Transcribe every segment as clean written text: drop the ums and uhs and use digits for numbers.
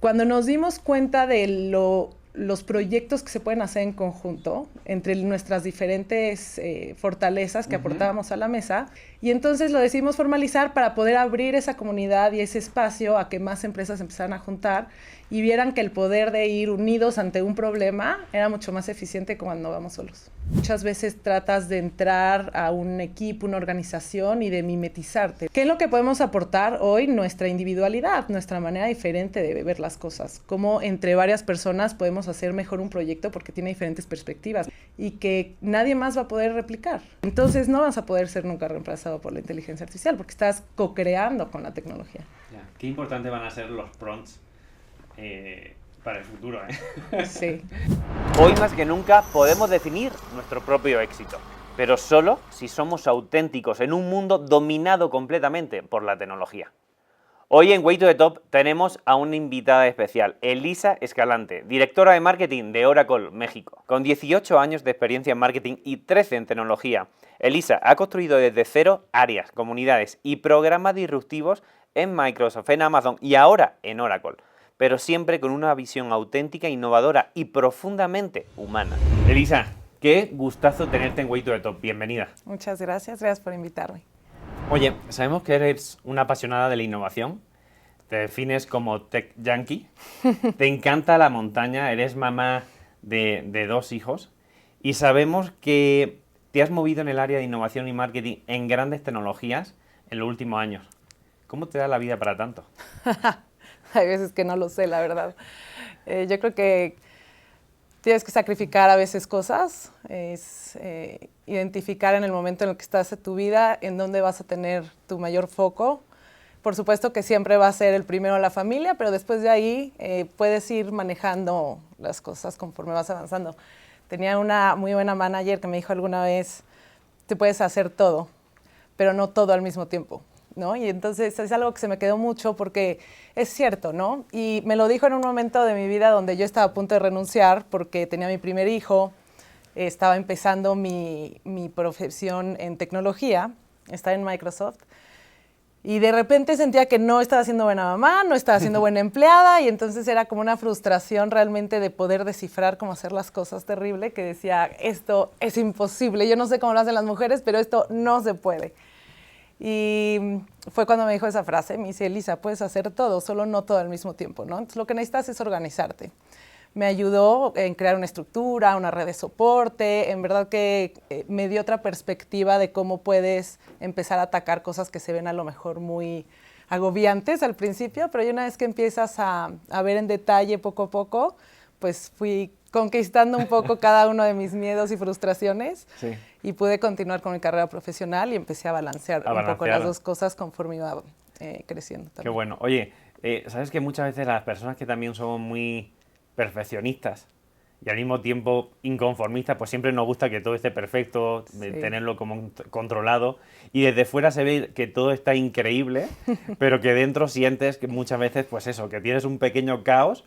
Cuando nos dimos cuenta de los proyectos que se pueden hacer en conjunto entre nuestras diferentes fortalezas que aportábamos a la mesa, y entonces lo decidimos formalizar para poder abrir esa comunidad y ese espacio a que más empresas empezaran a juntar y vieran que el poder de ir unidos ante un problema era mucho más eficiente que cuando vamos solos. Muchas veces tratas de entrar a un equipo, una organización y de mimetizarte. ¿Qué es lo que podemos aportar hoy? Nuestra individualidad, nuestra manera diferente de ver las cosas. Cómo entre varias personas podemos hacer mejor un proyecto porque tiene diferentes perspectivas y que nadie más va a poder replicar. Entonces no vas a poder ser nunca reemplazado por la inteligencia artificial porque estás co-creando con la tecnología. Ya. Qué importante van a ser los prompts para el futuro, ¿eh? Sí. Hoy más que nunca podemos definir nuestro propio éxito, pero solo si somos auténticos en un mundo dominado completamente por la tecnología. Hoy en Way to the Top tenemos a una invitada especial, Elisa Escalante, directora de marketing de Oracle México. Con 18 años de experiencia en marketing y 13 en tecnología, Elisa ha construido desde cero áreas, comunidades y programas disruptivos en Microsoft, en Amazon y ahora en Oracle, pero siempre con una visión auténtica, innovadora y profundamente humana. Elisa, qué gustazo tenerte en Way to the Top. Bienvenida. Muchas gracias por invitarme. Oye, sabemos que eres una apasionada de la innovación, te defines como tech junkie, te encanta la montaña, eres mamá de 2 hijos y sabemos que te has movido en el área de innovación y marketing en grandes tecnologías en los últimos años. ¿Cómo te da la vida para tanto? Hay veces que no lo sé, la verdad. Yo creo que tienes que sacrificar a veces cosas, es identificar en el momento en el que estás en tu vida, en dónde vas a tener tu mayor foco. Por supuesto que siempre va a ser el primero la familia, pero después de ahí puedes ir manejando las cosas conforme vas avanzando. Tenía una muy buena manager que me dijo alguna vez, te puedes hacer todo, pero no todo al mismo tiempo, ¿no? Y entonces es algo que se me quedó mucho porque es cierto, ¿no? Y me lo dijo en un momento de mi vida donde yo estaba a punto de renunciar porque tenía mi primer hijo, estaba empezando mi profesión en tecnología, estaba en Microsoft, y de repente sentía que no estaba siendo buena mamá, no estaba siendo buena empleada, y entonces era como una frustración realmente de poder descifrar cómo hacer las cosas terrible, que decía, esto es imposible, yo no sé cómo lo hacen las mujeres, pero esto no se puede. Y fue cuando me dijo esa frase, me dice, Elisa, puedes hacer todo, solo no todo al mismo tiempo, ¿no? Entonces lo que necesitas es organizarte. Me ayudó en crear una estructura, una red de soporte, en verdad que me dio otra perspectiva de cómo puedes empezar a atacar cosas que se ven a lo mejor muy agobiantes al principio, pero ya una vez que empiezas a ver en detalle poco a poco, pues fui conquistando un poco cada uno de mis miedos y frustraciones. Sí. Y pude continuar con mi carrera profesional y empecé a balancear un poco las dos cosas conforme iba creciendo también. Qué bueno. Oye, ¿sabes que muchas veces las personas que también somos muy perfeccionistas y al mismo tiempo inconformistas, pues siempre nos gusta que todo esté perfecto, Sí. tenerlo como controlado, y desde fuera se ve que todo está increíble, pero que dentro sientes que muchas veces, pues eso, que tienes un pequeño caos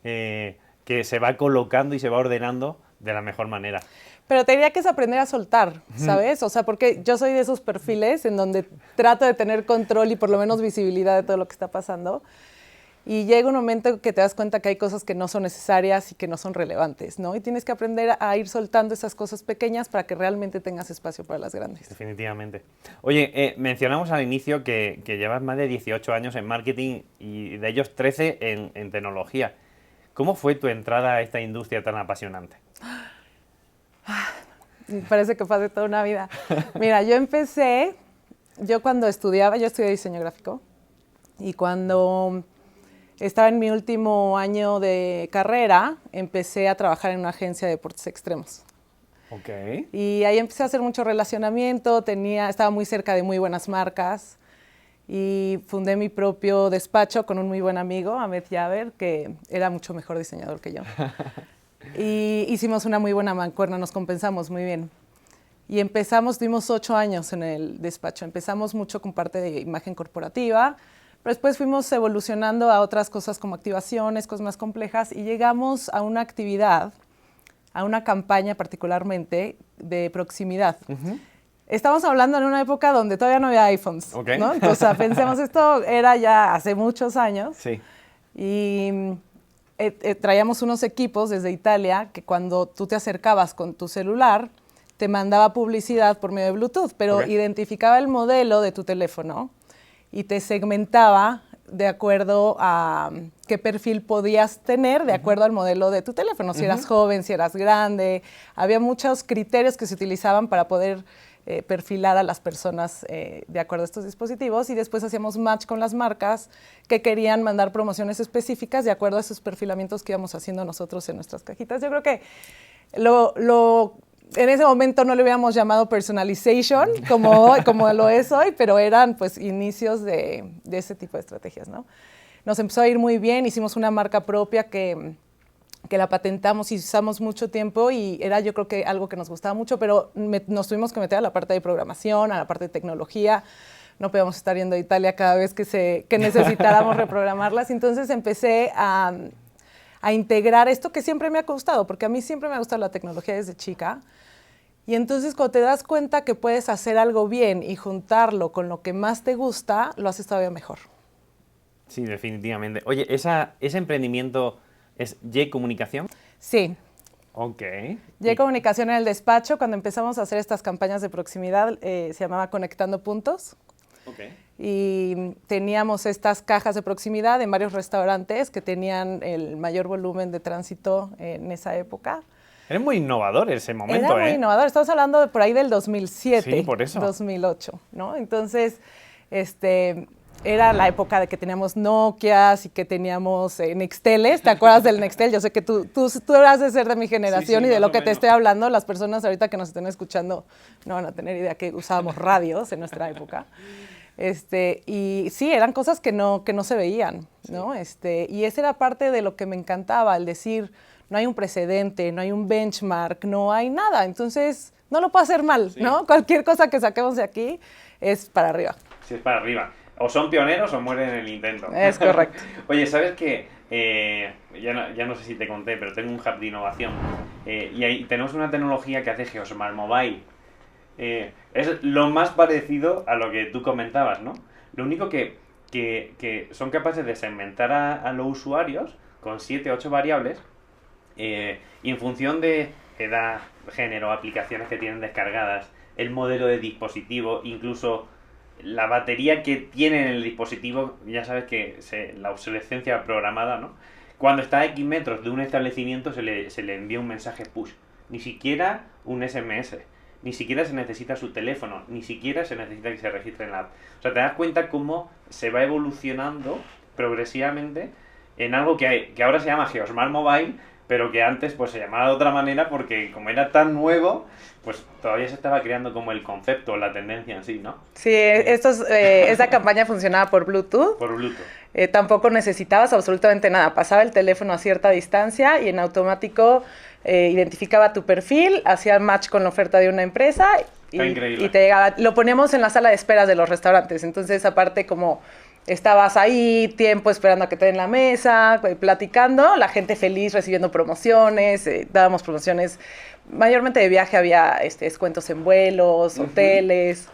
que se va colocando y se va ordenando de la mejor manera. Pero te diría que es aprender a soltar, ¿sabes? O sea, porque yo soy de esos perfiles en donde trato de tener control y por lo menos visibilidad de todo lo que está pasando. Y llega un momento que te das cuenta que hay cosas que no son necesarias y que no son relevantes, ¿no? Y tienes que aprender a ir soltando esas cosas pequeñas para que realmente tengas espacio para las grandes. Definitivamente. Oye, mencionamos al inicio que llevas más de 18 años en marketing y de ellos 13 en tecnología. ¿Cómo fue tu entrada a esta industria tan apasionante? Parece que pasé toda una vida. Mira, yo cuando estudiaba, yo estudié diseño gráfico y cuando estaba en mi último año de carrera, empecé a trabajar en una agencia de deportes extremos. Ok. Y ahí empecé a hacer mucho relacionamiento, estaba muy cerca de muy buenas marcas y fundé mi propio despacho con un muy buen amigo, Ahmed Yaber, que era mucho mejor diseñador que yo. Y hicimos una muy buena mancuerna, nos compensamos muy bien. Y tuvimos 8 años en el despacho. Empezamos mucho con parte de imagen corporativa, pero después fuimos evolucionando a otras cosas como activaciones, cosas más complejas, y llegamos a una actividad, a una campaña particularmente de proximidad. Estamos hablando en una época donde todavía no había iPhones, Okay. ¿no? Entonces, pensemos, esto era ya hace muchos años. Sí. Y traíamos unos equipos desde Italia que cuando tú te acercabas con tu celular, te mandaba publicidad por medio de Bluetooth, pero identificaba el modelo de tu teléfono y te segmentaba de acuerdo a qué perfil podías tener, de acuerdo al modelo de tu teléfono. Si eras joven, si eras grande. Había muchos criterios que se utilizaban para poder perfilar a las personas de acuerdo a estos dispositivos, y después hacíamos match con las marcas que querían mandar promociones específicas de acuerdo a esos perfilamientos que íbamos haciendo nosotros en nuestras cajitas. Yo creo que en ese momento no le habíamos llamado personalization como lo es hoy, pero eran pues inicios de ese tipo de estrategias, ¿no? Nos empezó a ir muy bien, hicimos una marca propia que la patentamos y usamos mucho tiempo, y era yo creo que algo que nos gustaba mucho, pero nos tuvimos que meter a la parte de programación, a la parte de tecnología. No podíamos estar yendo a Italia cada vez que necesitáramos reprogramarlas. Entonces empecé a integrar esto que siempre me ha gustado, porque a mí siempre me ha gustado la tecnología desde chica. Y entonces cuando te das cuenta que puedes hacer algo bien y juntarlo con lo que más te gusta, lo haces todavía mejor. Sí, definitivamente. Oye, ¿ese emprendimiento es Y-Comunicación? Sí. Ok. Y-Comunicación en el despacho, cuando empezamos a hacer estas campañas de proximidad, se llamaba Conectando Puntos. Okay. Y teníamos estas cajas de proximidad en varios restaurantes que tenían el mayor volumen de tránsito en esa época. Era muy innovador ese momento, Era muy innovador. Estamos hablando de por ahí del 2007. Sí, por eso. 2008, ¿no? Entonces, era la época de que teníamos Nokias y que teníamos Nexteles. ¿Te acuerdas del Nextel? Yo sé que tú has de ser de mi generación, sí, y de lo que te estoy hablando, las personas ahorita que nos estén escuchando no van a tener idea que usábamos radios en nuestra época. Y sí, eran cosas que no se veían, ¿no? Y esa era parte de lo que me encantaba, el decir, no hay un precedente, no hay un benchmark, no hay nada. Entonces, no lo puedo hacer mal, sí, ¿no? Cualquier cosa que saquemos de aquí es para arriba. Sí, es para arriba. O son pioneros o mueren en el intento. Es correcto. Oye, ¿sabes qué? Ya no sé si te conté, pero tengo un hub de innovación. Y ahí tenemos una tecnología que hace Geosmart Mobile. Es lo más parecido a lo que tú comentabas, ¿no? Lo único que son capaces de segmentar a los usuarios con 7 o 8 variables, y en función de edad, género, aplicaciones que tienen descargadas, el modelo de dispositivo, incluso la batería que tiene en el dispositivo, ya sabes que la obsolescencia programada, ¿no? Cuando está a X metros de un establecimiento se le envía un mensaje push. Ni siquiera un SMS. Ni siquiera se necesita su teléfono, ni siquiera se necesita que se registre en la app. O sea, te das cuenta cómo se va evolucionando progresivamente en algo que ahora se llama Geosmart Mobile, pero que antes pues se llamaba de otra manera porque como era tan nuevo, pues todavía se estaba creando como el concepto, la tendencia en sí, ¿no? Sí, esta campaña funcionaba por Bluetooth. Por Bluetooth. Tampoco necesitabas absolutamente nada. Pasaba el teléfono a cierta distancia y en automático identificaba tu perfil, hacía match con la oferta de una empresa y te llegaba. Lo poníamos en la sala de esperas de los restaurantes. Entonces, aparte, como estabas ahí tiempo esperando a que te den la mesa, platicando, la gente feliz recibiendo promociones, dábamos promociones, mayormente de viaje, había descuentos en vuelos, hoteles.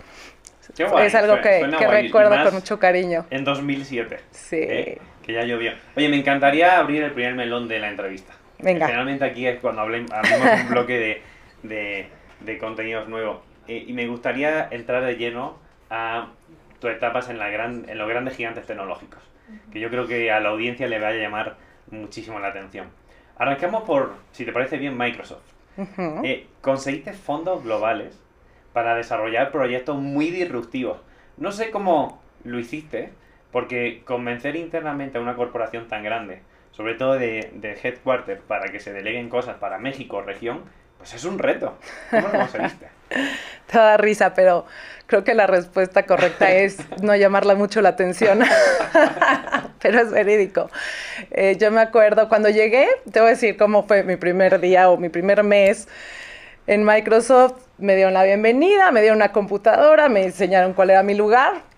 Qué guay, es algo que recuerdo con mucho cariño. En 2007. Sí. Que ya llovió. Oye, me encantaría abrir el primer melón de la entrevista. Venga. Generalmente aquí es cuando abrimos un bloque de contenidos nuevos. Y me gustaría entrar de lleno a tus etapas en los grandes gigantes tecnológicos, que yo creo que a la audiencia le va a llamar muchísimo la atención. Arrancamos por, si te parece bien, Microsoft. Conseguiste fondos globales para desarrollar proyectos muy disruptivos. No sé cómo lo hiciste, porque convencer internamente a una corporación tan grande, sobre todo de headquarters, para que se deleguen cosas para México, región, pues es un reto. ¿Cómo lo conseguiste? Te da risa, pero creo que la respuesta correcta es no llamarla mucho la atención. Pero es verídico. Yo me acuerdo cuando llegué, te voy a decir cómo fue mi primer día o mi primer mes en Microsoft. Me dieron la bienvenida, me dieron una computadora, me enseñaron cuál era mi lugar.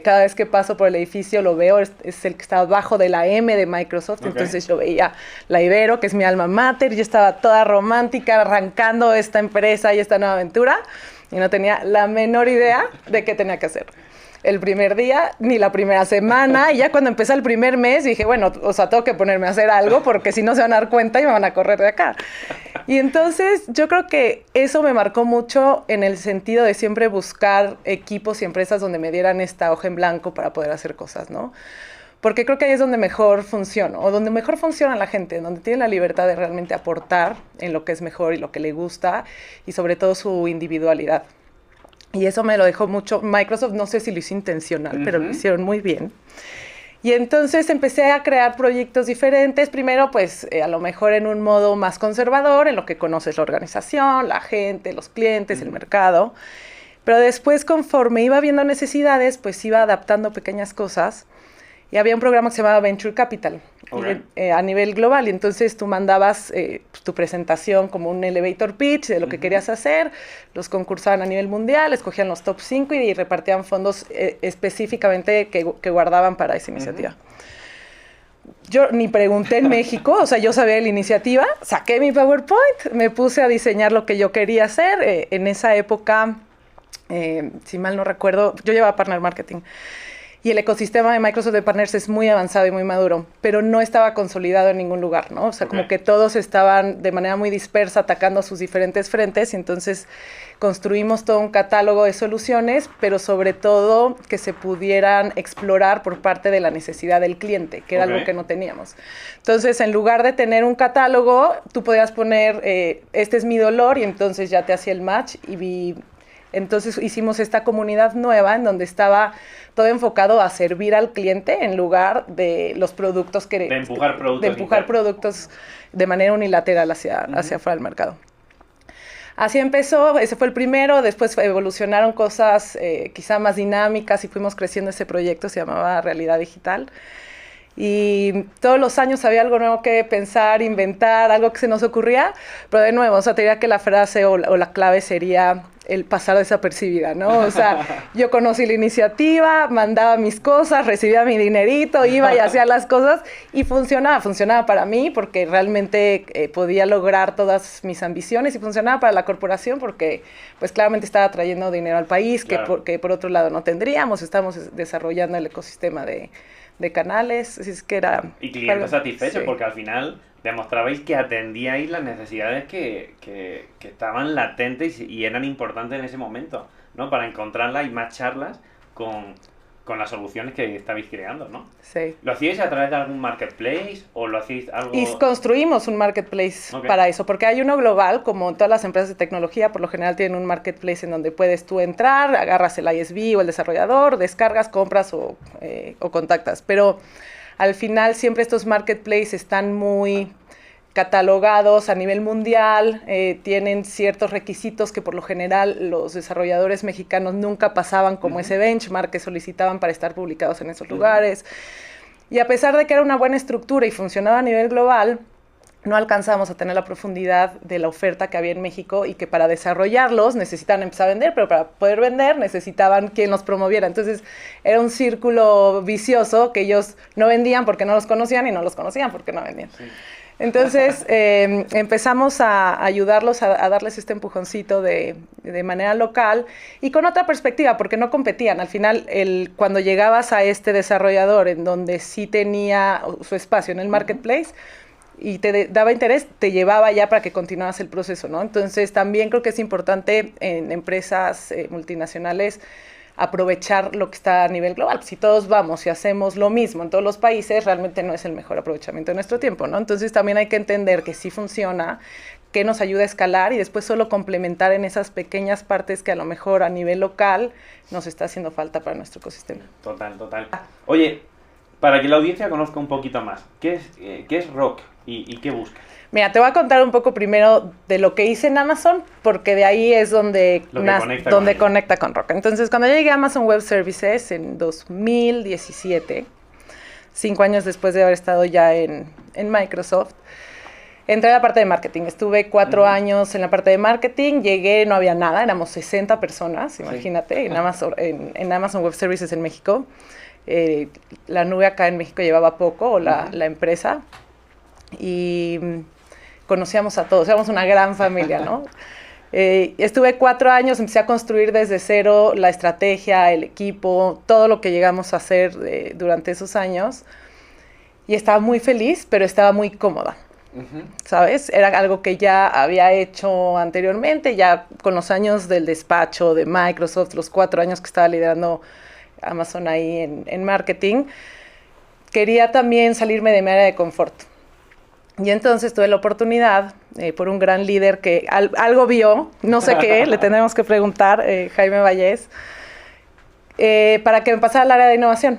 Cada vez que paso por el edificio lo veo, es el que está abajo de la M de Microsoft. Okay. Entonces yo veía la Ibero, que es mi alma mater, yo estaba toda romántica arrancando esta empresa y esta nueva aventura y no tenía la menor idea de qué tenía que hacer. el primer día, ni la primera semana, y ya cuando empecé el primer mes dije, bueno, o sea, tengo que ponerme a hacer algo porque si no se van a dar cuenta y me van a correr de acá. Y entonces yo creo que eso me marcó mucho en el sentido de siempre buscar equipos y empresas donde me dieran esta hoja en blanco para poder hacer cosas, ¿no? Porque creo que ahí es donde mejor funciona, o donde mejor funciona la gente, donde tiene la libertad de realmente aportar en lo que es mejor y lo que le gusta, y sobre todo su individualidad. Y eso me lo dejó mucho Microsoft, no sé si lo hizo intencional, pero lo hicieron muy bien. Y entonces empecé a crear proyectos diferentes, primero pues a lo mejor en un modo más conservador, en lo que conoces la organización, la gente, los clientes, el mercado, pero después conforme iba viendo necesidades, pues iba adaptando pequeñas cosas. Y había un programa que se llamaba Venture Capital, a nivel global. Y entonces tú mandabas tu presentación como un elevator pitch de lo que querías hacer. Los concursaban a nivel mundial, escogían los top 5 y repartían fondos específicamente que guardaban para esa iniciativa. Yo ni pregunté en México, o sea, yo sabía de la iniciativa, saqué mi PowerPoint, me puse a diseñar lo que yo quería hacer. En esa época, si mal no recuerdo, yo llevaba Partner Marketing. Y el ecosistema de Microsoft de Partners es muy avanzado y muy maduro, pero no estaba consolidado en ningún lugar, ¿no? O sea, como que todos estaban de manera muy dispersa atacando a sus diferentes frentes, y entonces construimos todo un catálogo de soluciones, pero sobre todo que se pudieran explorar por parte de la necesidad del cliente, que era algo que no teníamos. Entonces, en lugar de tener un catálogo, tú podías poner, este es mi dolor, y entonces ya te hacía el match, entonces hicimos esta comunidad nueva en donde estaba todo enfocado a servir al cliente en lugar de los productos que... De empujar productos. De empujar productos de manera unilateral hacia afuera del mercado. Así empezó, ese fue el primero, después evolucionaron cosas quizá más dinámicas y fuimos creciendo ese proyecto, se llamaba Realidad Digital. Y todos los años había algo nuevo que pensar, inventar, algo que se nos ocurría, pero de nuevo, o sea, te diría que la frase o la clave sería el pasar desapercibida, ¿no? O sea, yo conocí la iniciativa, mandaba mis cosas, recibía mi dinerito, iba y hacía las cosas y funcionaba para mí porque realmente podía lograr todas mis ambiciones, y funcionaba para la corporación porque pues claramente estaba trayendo dinero al país, claro, que por otro lado no tendríamos. Estamos desarrollando el ecosistema de canales, así es que era... Y clientes satisfechos, sí, porque al final demostrabais que atendíais las necesidades que estaban latentes y eran importantes en ese momento, ¿no? Para encontrarlas y macharlas con las soluciones que estabais creando, ¿no? Sí. ¿Lo hacíais a través de algún marketplace o lo hacíais algo...? Y construimos un marketplace para eso, porque hay uno global, como todas las empresas de tecnología, por lo general tienen un marketplace en donde puedes tú entrar, agarras el ISV o el desarrollador, descargas, compras o contactas. Pero al final siempre estos marketplaces están muy catalogados a nivel mundial, tienen ciertos requisitos que por lo general los desarrolladores mexicanos nunca pasaban como ese benchmark que solicitaban para estar publicados en esos lugares. Y a pesar de que era una buena estructura y funcionaba a nivel global, no alcanzamos a tener la profundidad de la oferta que había en México, y que para desarrollarlos necesitaban empezar a vender, pero para poder vender necesitaban quien los promoviera. Entonces era un círculo vicioso que ellos no vendían porque no los conocían y no los conocían porque no vendían. Sí. Entonces empezamos a ayudarlos a darles este empujoncito de manera local y con otra perspectiva, porque no competían. Al final, cuando llegabas a este desarrollador en donde sí tenía su espacio en el marketplace y te daba interés, te llevaba ya para que continuaras el proceso, ¿no? Entonces también creo que es importante en empresas multinacionales aprovechar lo que está a nivel global. Si todos vamos y hacemos lo mismo en todos los países, realmente no es el mejor aprovechamiento de nuestro tiempo, ¿no? Entonces también hay que entender que sí funciona, que nos ayuda a escalar y después solo complementar en esas pequeñas partes que a lo mejor a nivel local nos está haciendo falta para nuestro ecosistema. Total. Oye, para que la audiencia conozca un poquito más, ¿qué es Rock y qué busca? Mira, te voy a contar un poco primero de lo que hice en Amazon, porque de ahí es donde conecta con Rock. Entonces, cuando yo llegué a Amazon Web Services en 2017, 5 años después de haber estado ya en Microsoft, entré a la parte de marketing. Estuve 4 años en la parte de marketing, llegué, no había nada, éramos 60 personas, imagínate, sí, en Amazon Web Services en México. La nube acá en México llevaba poco, o la empresa, y conocíamos a todos, éramos una gran familia, ¿no? Estuve 4 años, empecé a construir desde cero la estrategia, el equipo, todo lo que llegamos a hacer durante esos años. Y estaba muy feliz, pero estaba muy cómoda. ¿Sabes? Era algo que ya había hecho anteriormente, ya con los años del despacho de Microsoft, los 4 años que estaba liderando Amazon ahí en marketing, quería también salirme de mi área de confort. Y entonces tuve la oportunidad, por un gran líder que algo vio, no sé qué, le tendremos que preguntar, Jaime Vallés, para que me pasara al área de innovación.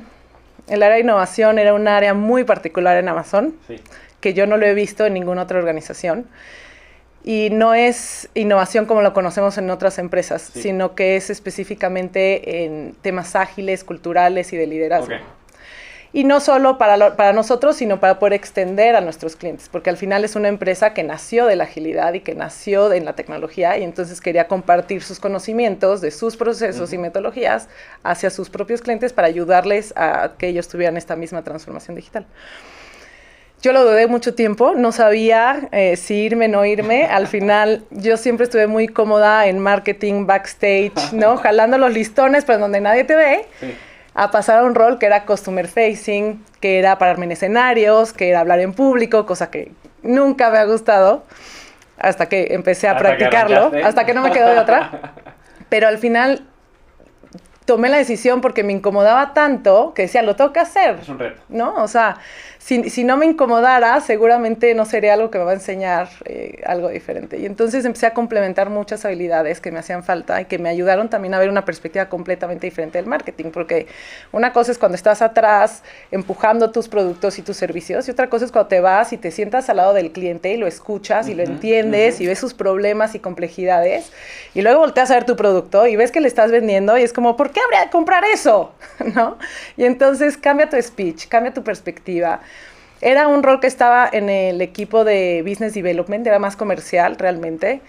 El área de innovación era un área muy particular en Amazon, sí, que yo no lo he visto en ninguna otra organización. Y no es innovación como lo conocemos en otras empresas, sí, sino que es específicamente en temas ágiles, culturales y de liderazgo. Okay. Y no solo para nosotros, sino para poder extender a nuestros clientes, porque al final es una empresa que nació de la agilidad y que nació en la tecnología, y entonces quería compartir sus conocimientos de sus procesos y metodologías hacia sus propios clientes para ayudarles a que ellos tuvieran esta misma transformación digital. Yo lo dudé mucho tiempo, no sabía si irme o no irme. Al final, yo siempre estuve muy cómoda en marketing, backstage, ¿no? Jalando los listones, pero donde nadie te ve. Sí. A pasar a un rol que era customer facing, que era pararme en escenarios, que era hablar en público, cosa que nunca me ha gustado, hasta que empecé a practicarlo, hasta que no me quedó de otra. Pero al final tomé la decisión porque me incomodaba tanto que decía, lo tengo que hacer. Es un reto. ¿No? O sea, si no me incomodara, seguramente no sería algo que me va a enseñar algo diferente. Y entonces empecé a complementar muchas habilidades que me hacían falta y que me ayudaron también a ver una perspectiva completamente diferente del marketing. Porque una cosa es cuando estás atrás empujando tus productos y tus servicios, y otra cosa es cuando te vas y te sientas al lado del cliente y lo escuchas y lo entiendes y ves sus problemas y complejidades. Y luego volteas a ver tu producto y ves que le estás vendiendo y es como, ¿por qué habría de comprar eso? ¿No? Y entonces cambia tu speech, cambia tu perspectiva. Era un rol que estaba en el equipo de Business Development, era más comercial realmente,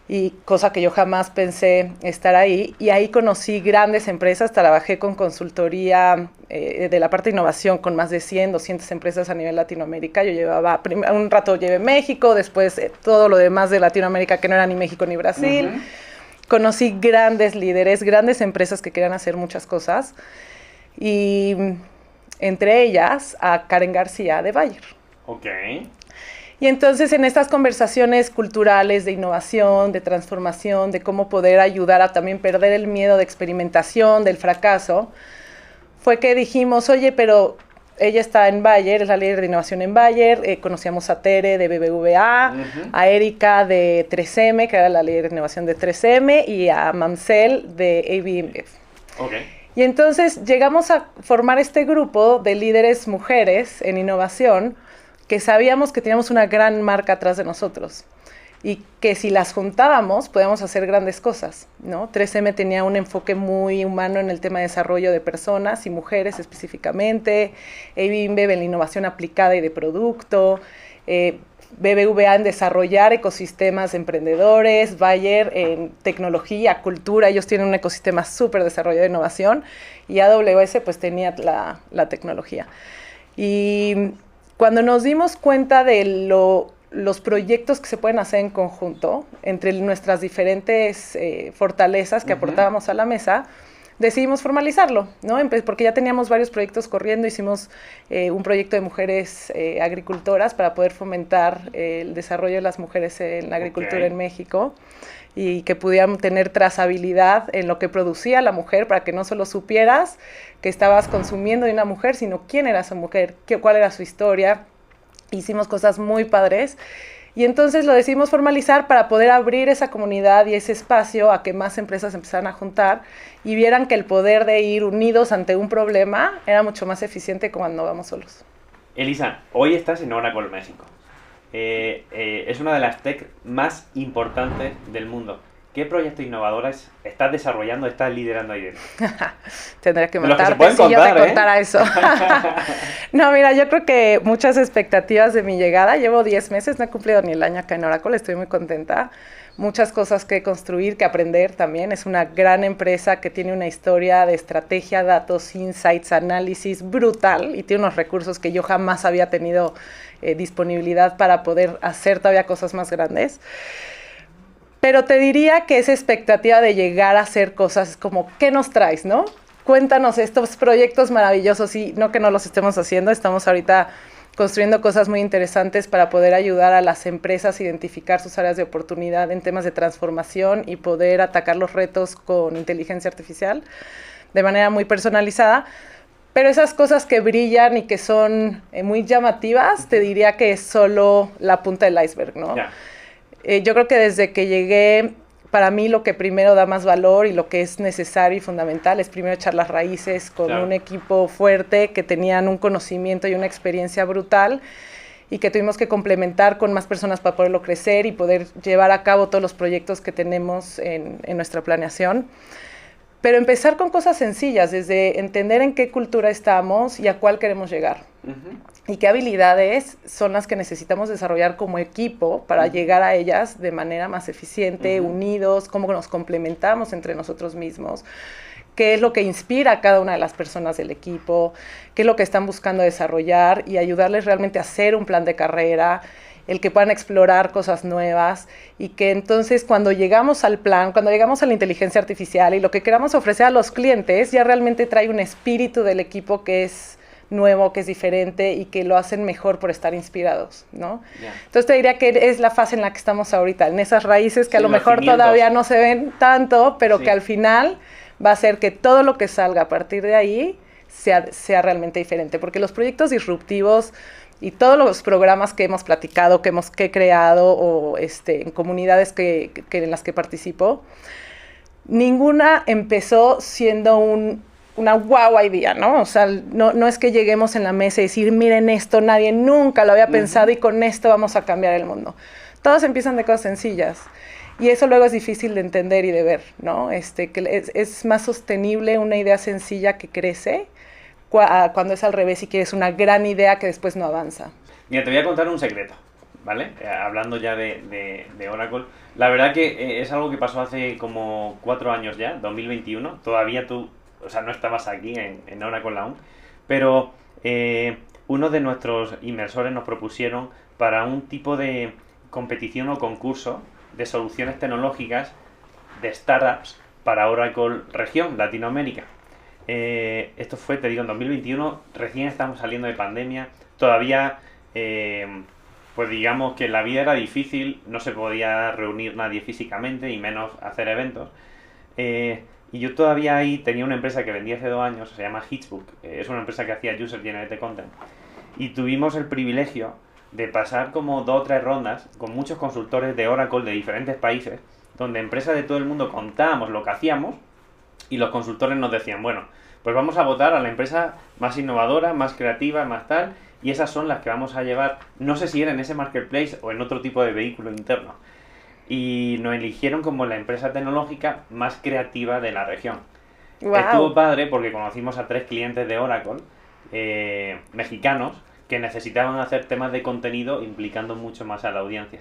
y cosa que yo jamás pensé estar ahí. Y ahí conocí grandes empresas, trabajé con consultoría de la parte de innovación con más de 100, 200 empresas a nivel Latinoamérica. Yo llevaba, un rato llevé México, después todo lo demás de Latinoamérica que no era ni México ni Brasil. Conocí grandes líderes, grandes empresas que querían hacer muchas cosas, y entre ellas a Karen García de Bayer. Ok. Y entonces en estas conversaciones culturales de innovación, de transformación, de cómo poder ayudar a también perder el miedo de experimentación, del fracaso, fue que dijimos, oye, pero ella está en Bayer, es la líder de innovación en Bayer, conocíamos a Tere de BBVA, a Erika de 3M, que era la líder de innovación de 3M, y a Mamsel de AB InBev. Okay. Y entonces llegamos a formar este grupo de líderes mujeres en innovación que sabíamos que teníamos una gran marca atrás de nosotros y que si las juntábamos podíamos hacer grandes cosas, ¿no? 3M tenía un enfoque muy humano en el tema de desarrollo de personas y mujeres específicamente, AB InBev en la innovación aplicada y de producto, BBVA en desarrollar ecosistemas emprendedores, Bayer en tecnología, cultura, ellos tienen un ecosistema súper desarrollado de innovación, y AWS pues tenía la tecnología. Y cuando nos dimos cuenta de los proyectos que se pueden hacer en conjunto, entre nuestras diferentes fortalezas que aportábamos a la mesa, decidimos formalizarlo, ¿no? Porque ya teníamos varios proyectos corriendo, hicimos un proyecto de mujeres agricultoras para poder fomentar el desarrollo de las mujeres en la agricultura en México y que pudieran tener trazabilidad en lo que producía la mujer para que no solo supieras que estabas consumiendo de una mujer, sino quién era esa mujer, cuál era su historia. Hicimos cosas muy padres. Y entonces lo decidimos formalizar para poder abrir esa comunidad y ese espacio a que más empresas empezaran a juntar y vieran que el poder de ir unidos ante un problema era mucho más eficiente que cuando vamos solos. Elisa, hoy estás en Oracle México. Es una de las tech más importantes del mundo. ¿Qué proyectos innovadores estás desarrollando, estás liderando ahí dentro? Tendría que matarte si yo te contara eso. No, mira, yo creo que muchas expectativas de mi llegada. Llevo 10 meses, no he cumplido ni el año acá en Oracle, estoy muy contenta. Muchas cosas que construir, que aprender también. Es una gran empresa que tiene una historia de estrategia, datos, insights, análisis brutal y tiene unos recursos que yo jamás había tenido disponibilidad para poder hacer todavía cosas más grandes. Pero te diría que esa expectativa de llegar a hacer cosas es como, ¿qué nos traes, no? Cuéntanos estos proyectos maravillosos y no que no los estemos haciendo, estamos ahorita construyendo cosas muy interesantes para poder ayudar a las empresas a identificar sus áreas de oportunidad en temas de transformación y poder atacar los retos con inteligencia artificial de manera muy personalizada. Pero esas cosas que brillan y que son muy llamativas, te diría que es solo la punta del iceberg, ¿no? Ya. Yo creo que desde que llegué, para mí lo que primero da más valor y lo que es necesario y fundamental es primero echar las raíces con Claro. un equipo fuerte que tenían un conocimiento y una experiencia brutal y que tuvimos que complementar con más personas para poderlo crecer y poder llevar a cabo todos los proyectos que tenemos en nuestra planeación. Pero empezar con cosas sencillas, desde entender en qué cultura estamos y a cuál queremos llegar. Y qué habilidades son las que necesitamos desarrollar como equipo para llegar a ellas de manera más eficiente, unidos, cómo nos complementamos entre nosotros mismos, qué es lo que inspira a cada una de las personas del equipo, qué es lo que están buscando desarrollar y ayudarles realmente a hacer un plan de carrera, el que puedan explorar cosas nuevas y que entonces cuando llegamos al plan, cuando llegamos a la inteligencia artificial y lo que queramos ofrecer a los clientes, ya realmente trae un espíritu del equipo que es nuevo, que es diferente y que lo hacen mejor por estar inspirados, ¿no? Yeah. Entonces te diría que es la fase en la que estamos ahorita, en esas raíces que Sí, a lo los mejor cimientos. todavía no se ven tanto, pero Sí. que al final va a ser que todo lo que salga a partir de ahí sea realmente diferente, porque los proyectos disruptivos y todos los programas que hemos platicado, que he creado o en comunidades en las que participo, ninguna empezó siendo una wow idea, ¿no? O sea, no es que lleguemos en la mesa y decir, miren esto, nadie nunca lo había pensado y con esto vamos a cambiar el mundo. Todos empiezan de cosas sencillas. Y eso luego es difícil de entender y de ver, ¿no? Que es más sostenible una idea sencilla que crece cuando es al revés y quieres una gran idea que después no avanza. Mira, te voy a contar un secreto, ¿vale? Hablando ya de Oracle. La verdad que es algo que pasó hace como 4 años ya, 2021. Todavía tú, o sea, no estabas aquí en Oracle aún. Pero uno de nuestros inversores nos propusieron para un tipo de competición o concurso de soluciones tecnológicas de startups para Oracle región, Latinoamérica. Esto fue, te digo, en 2021, recién estamos saliendo de pandemia, todavía, pues digamos que la vida era difícil, no se podía reunir nadie físicamente y menos hacer eventos. Y yo todavía ahí tenía una empresa que vendí hace 2 años, se llama Hitchbook, es una empresa que hacía User Generated Content. Y tuvimos el privilegio de pasar como 2 o 3 rondas con muchos consultores de Oracle de diferentes países, donde empresas de todo el mundo contábamos lo que hacíamos y los consultores nos decían, bueno, pues vamos a votar a la empresa más innovadora, más creativa, más tal, y esas son las que vamos a llevar, no sé si era en ese marketplace o en otro tipo de vehículo interno. Y nos eligieron como la empresa tecnológica más creativa de la región. Wow. Estuvo padre porque conocimos a 3 clientes de Oracle, mexicanos, que necesitaban hacer temas de contenido implicando mucho más a la audiencia.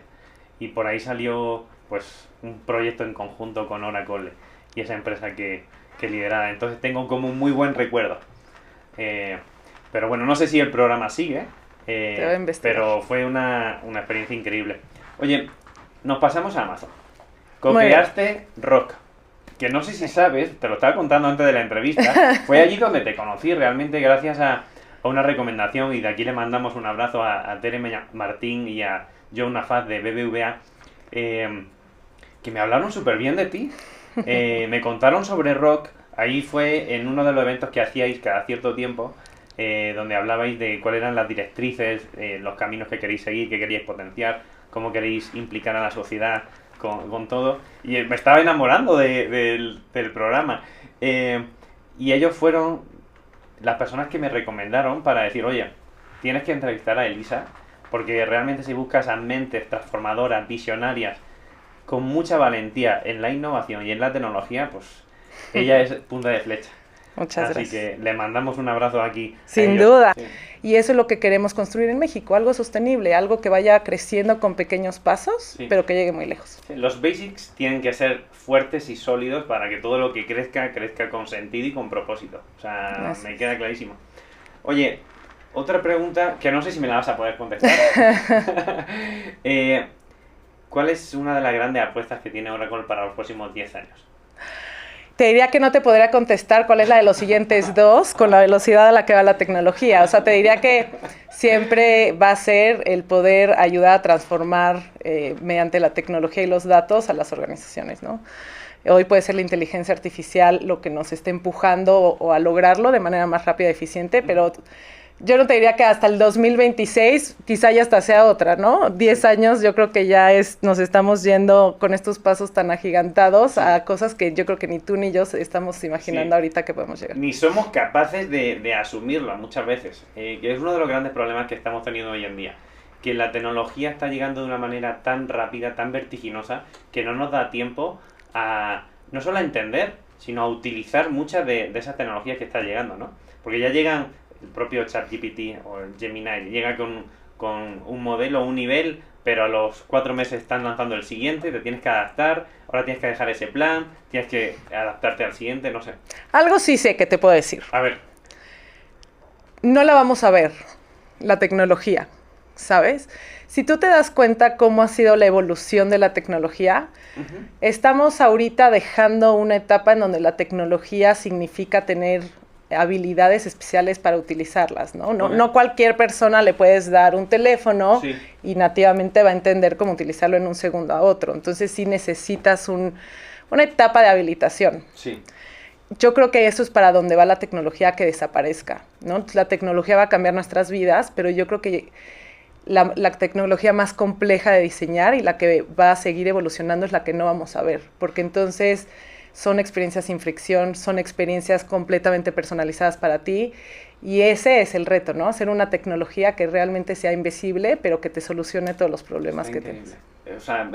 Y por ahí salió pues un proyecto en conjunto con Oracle y esa empresa que lideraba. Entonces tengo como un muy buen recuerdo. Pero bueno, no sé si el programa sigue, Te voy a investigar. pero fue una experiencia increíble. Oye, nos pasamos a Amazon. Muy bien. Co-creaste Rock, que no sé si sabes, te lo estaba contando antes de la entrevista, fue allí donde te conocí realmente gracias a una recomendación, y de aquí le mandamos un abrazo a Tere Martín y a John Nafaz de BBVA, que me hablaron súper bien de ti. Me contaron sobre Rock. Ahí fue en uno de los eventos que hacíais cada cierto tiempo, donde hablabais de cuáles eran las directrices, los caminos que queréis seguir, que queríais potenciar, cómo queréis implicar a la sociedad con todo. Y me estaba enamorando del programa. Y ellos fueron las personas que me recomendaron para decir, oye, tienes que entrevistar a Elisa, porque realmente si buscas a mentes transformadoras, visionarias, con mucha valentía en la innovación y en la tecnología, pues ella es punta de flecha. Muchas Así gracias. que le mandamos un abrazo aquí. a Sin ellos. duda. Sí. Y eso es lo que queremos construir en México, algo sostenible, algo que vaya creciendo con pequeños pasos, Sí. pero que llegue muy lejos. Sí, los basics tienen que ser fuertes y sólidos para que todo lo que crezca con sentido y con propósito. O sea, Gracias. me queda clarísimo. Oye, otra pregunta que no sé si me la vas a poder contestar. ¿Cuál es una de las grandes apuestas que tiene Oracle para los próximos 10 años? Te diría que no te podría contestar cuál es la de los siguientes 2 con la velocidad a la que va la tecnología. O sea, te diría que siempre va a ser el poder ayudar a transformar mediante la tecnología y los datos a las organizaciones, ¿no? Hoy puede ser la inteligencia artificial lo que nos esté empujando o a lograrlo de manera más rápida y eficiente, pero yo no te diría que hasta el 2026 quizá ya hasta sea otra, ¿no? 10 años yo creo que ya nos estamos yendo con estos pasos tan agigantados a cosas que yo creo que ni tú ni yo estamos imaginando ahorita que podemos llegar. Ni somos capaces de asumirlo muchas veces, que es uno de los grandes problemas que estamos teniendo hoy en día. Que la tecnología está llegando de una manera tan rápida, tan vertiginosa, que no nos da tiempo a no solo a entender, sino a utilizar muchas de esas tecnologías que están llegando, ¿no? Porque ya llegan, el propio ChatGPT o el Gemini llega con un modelo, un nivel, pero a los 4 meses están lanzando el siguiente, te tienes que adaptar, ahora tienes que dejar ese plan, tienes que adaptarte al siguiente, no sé. Algo sí sé que te puedo decir. A ver. No la vamos a ver, la tecnología, ¿sabes? Si tú te das cuenta cómo ha sido la evolución de la tecnología, estamos ahorita dejando una etapa en donde la tecnología significa tener habilidades especiales para utilizarlas, ¿no? No cualquier persona le puedes dar un teléfono y nativamente va a entender cómo utilizarlo en un segundo a otro. Entonces sí necesitas una etapa de habilitación. Sí. Yo creo que eso es para donde va la tecnología, que desaparezca, ¿no? La tecnología va a cambiar nuestras vidas, pero yo creo que la tecnología más compleja de diseñar y la que va a seguir evolucionando es la que no vamos a ver, porque entonces son experiencias sin fricción, son experiencias completamente personalizadas para ti, y ese es el reto, ¿no? Hacer una tecnología que realmente sea invisible, pero que te solucione todos los problemas que tienes. O sea,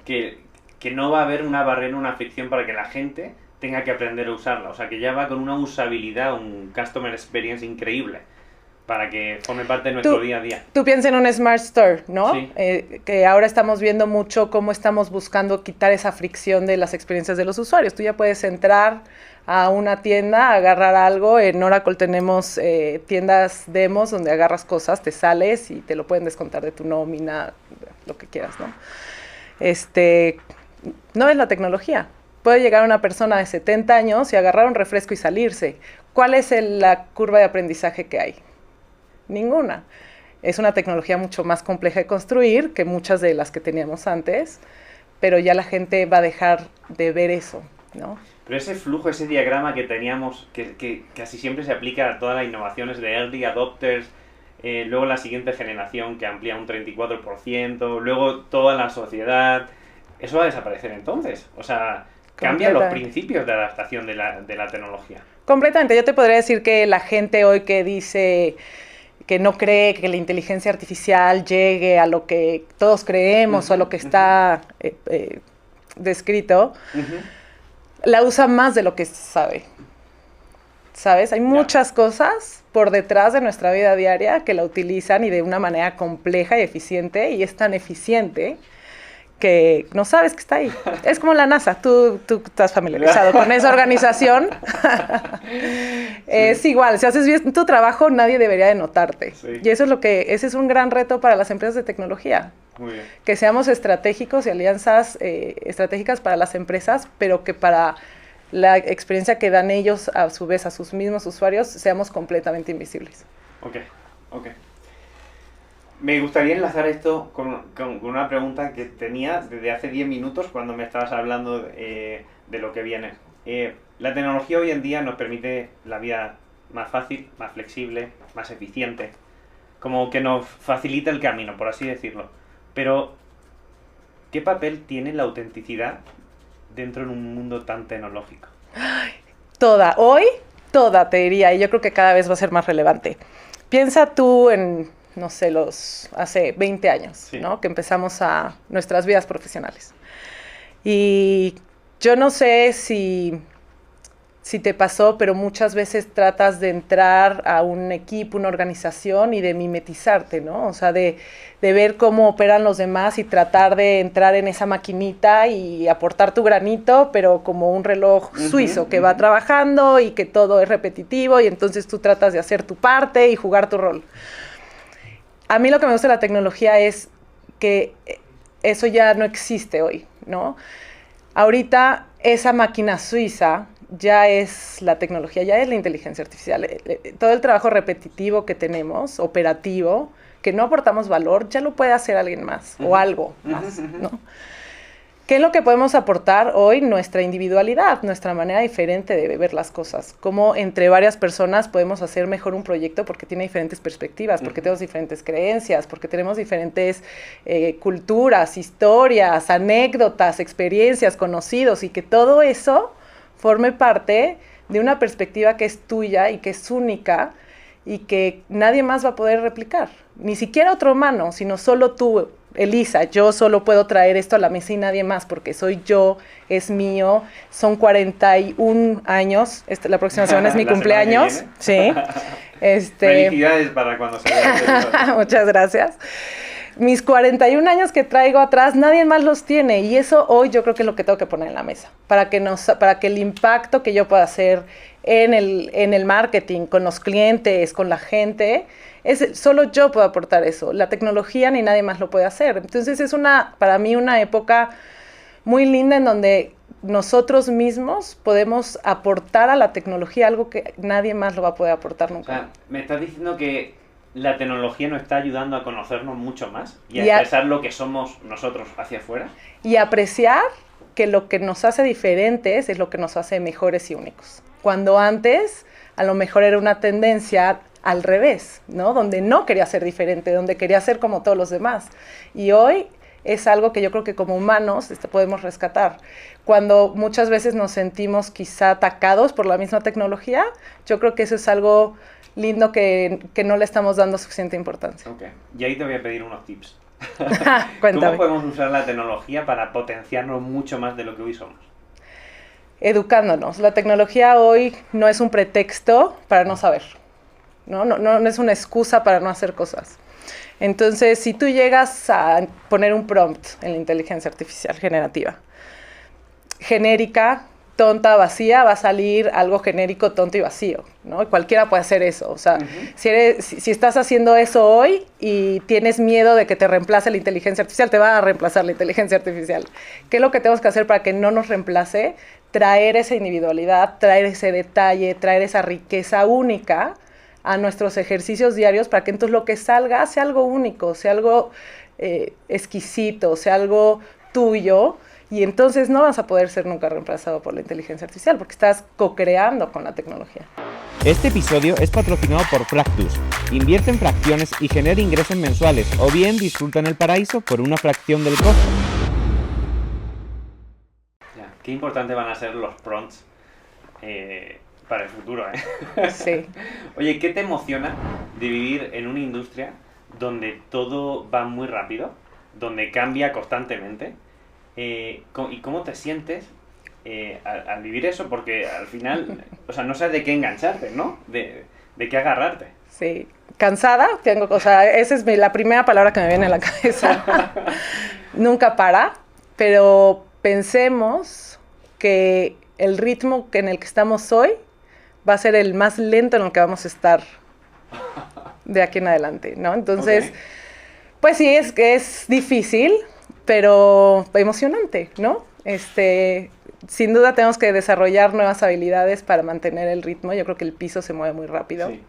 que no va a haber una barrera, una fricción para que la gente tenga que aprender a usarla. O sea, que ya va con una usabilidad, un customer experience increíble para que forme parte de nuestro día a día. Tú piensas en un Smart Store, ¿no? Sí. Que ahora estamos viendo mucho cómo estamos buscando quitar esa fricción de las experiencias de los usuarios. Tú ya puedes entrar a una tienda, agarrar algo. En Oracle tenemos tiendas demos donde agarras cosas, te sales y te lo pueden descontar de tu nómina, lo que quieras, ¿no? No es la tecnología. Puede llegar una persona de 70 años y agarrar un refresco y salirse. ¿Cuál es la curva de aprendizaje que hay? Ninguna. Es una tecnología mucho más compleja de construir que muchas de las que teníamos antes, pero ya la gente va a dejar de ver eso, ¿no? Pero ese flujo, ese diagrama que teníamos, que casi siempre se aplica a todas las innovaciones de early adopters, luego la siguiente generación que amplía un 34%, luego toda la sociedad, eso va a desaparecer entonces. O sea, cambian los principios de adaptación de la tecnología. Completamente. Yo te podría decir que la gente hoy que dice que no cree que la inteligencia artificial llegue a lo que todos creemos o a lo que está descrito, la usa más de lo que sabe. ¿Sabes? Hay muchas cosas por detrás de nuestra vida diaria que la utilizan y de una manera compleja y eficiente, y es tan eficiente que no sabes que está ahí. Es como la NASA, tú estás familiarizado con esa organización. Es igual, si haces bien tu trabajo, nadie debería de notarte. Sí. Y eso es ese es un gran reto para las empresas de tecnología. Muy bien. Que seamos estratégicos y alianzas estratégicas para las empresas, pero que para la experiencia que dan ellos, a su vez, a sus mismos usuarios, seamos completamente invisibles. Ok. Me gustaría enlazar esto con una pregunta que tenía desde hace 10 minutos cuando me estabas hablando de lo que viene. La tecnología hoy en día nos permite la vida más fácil, más flexible, más eficiente. Como que nos facilita el camino, por así decirlo. Pero, ¿qué papel tiene la autenticidad dentro de un mundo tan tecnológico? Hoy, te diría, y yo creo que cada vez va a ser más relevante. Piensa tú en, no sé, hace 20 años, sí, ¿no? Que empezamos nuestras vidas profesionales. Y yo no sé si te pasó, pero muchas veces tratas de entrar a un equipo, una organización y de mimetizarte, ¿no? O sea, de ver cómo operan los demás y tratar de entrar en esa maquinita y aportar tu granito, pero como un reloj suizo que va trabajando y que todo es repetitivo, y entonces tú tratas de hacer tu parte y jugar tu rol. A mí lo que me gusta de la tecnología es que eso ya no existe hoy, ¿no? Ahorita esa máquina suiza ya es la tecnología, ya es la inteligencia artificial. Todo el trabajo repetitivo que tenemos, operativo, que no aportamos valor, ya lo puede hacer alguien más o algo más, ¿no? ¿Qué es lo que podemos aportar hoy? Nuestra individualidad, nuestra manera diferente de ver las cosas. Cómo entre varias personas podemos hacer mejor un proyecto porque tiene diferentes perspectivas, porque tenemos diferentes creencias, porque tenemos diferentes culturas, historias, anécdotas, experiencias, conocidos, y que todo eso forme parte de una perspectiva que es tuya y que es única y que nadie más va a poder replicar. Ni siquiera otro humano, sino solo tú, Elisa. Yo solo puedo traer esto a la mesa y nadie más, porque soy yo, es mío, son 41 años, la próxima semana es mi cumpleaños. Sí. Felicidades para cuando se vea. Muchas gracias. Mis 41 años que traigo atrás, nadie más los tiene, y eso hoy yo creo que es lo que tengo que poner en la mesa, para que el impacto que yo pueda hacer en el marketing, con los clientes, con la gente, solo yo puedo aportar eso. La tecnología ni nadie más lo puede hacer. Entonces es para mí una época muy linda en donde nosotros mismos podemos aportar a la tecnología algo que nadie más lo va a poder aportar nunca. O sea, me estás diciendo que la tecnología nos está ayudando a conocernos mucho más y a expresar lo que somos nosotros hacia afuera. Y apreciar que lo que nos hace diferentes es lo que nos hace mejores y únicos. Cuando antes a lo mejor era una tendencia al revés, ¿no? Donde no quería ser diferente, donde quería ser como todos los demás. Y hoy es algo que yo creo que como humanos podemos rescatar. Cuando muchas veces nos sentimos quizá atacados por la misma tecnología, yo creo que eso es algo lindo que no le estamos dando suficiente importancia. Ok, y ahí te voy a pedir unos tips. Cuéntame. ¿Cómo podemos usar la tecnología para potenciarnos mucho más de lo que hoy somos? Educándonos. La tecnología hoy no es un pretexto para no saber, no es una excusa para no hacer cosas. Entonces, si tú llegas a poner un prompt en la inteligencia artificial generativa, genérica, tonta, vacía, va a salir algo genérico, tonto y vacío, ¿no? Y cualquiera puede hacer eso. O sea, si estás haciendo eso hoy y tienes miedo de que te reemplace la inteligencia artificial, te va a reemplazar la inteligencia artificial. ¿Qué es lo que tenemos que hacer para que no nos reemplace? Traer esa individualidad, traer ese detalle, traer esa riqueza única a nuestros ejercicios diarios, para que entonces lo que salga sea algo único, sea algo exquisito, sea algo tuyo, y entonces no vas a poder ser nunca reemplazado por la inteligencia artificial, porque estás co-creando con la tecnología. Este episodio es patrocinado por Fractus. Invierte en fracciones y genera ingresos mensuales, o bien disfruta en el paraíso por una fracción del costo. Qué importantes van a ser los prompts para el futuro, ¿eh? Sí. Oye, ¿qué te emociona de vivir en una industria donde todo va muy rápido, donde cambia constantemente? ¿Y cómo te sientes al vivir eso? Porque al final, o sea, no sabes de qué engancharte, ¿no? De qué agarrarte. Sí. Cansada, esa es la primera palabra que me viene a la cabeza. Nunca para, pero pensemos que el ritmo en el que estamos hoy va a ser el más lento en el que vamos a estar de aquí en adelante, ¿no? Entonces, pues sí, es difícil, pero emocionante, ¿no? Sin duda tenemos que desarrollar nuevas habilidades para mantener el ritmo. Yo creo que el piso se mueve muy rápido. Sí.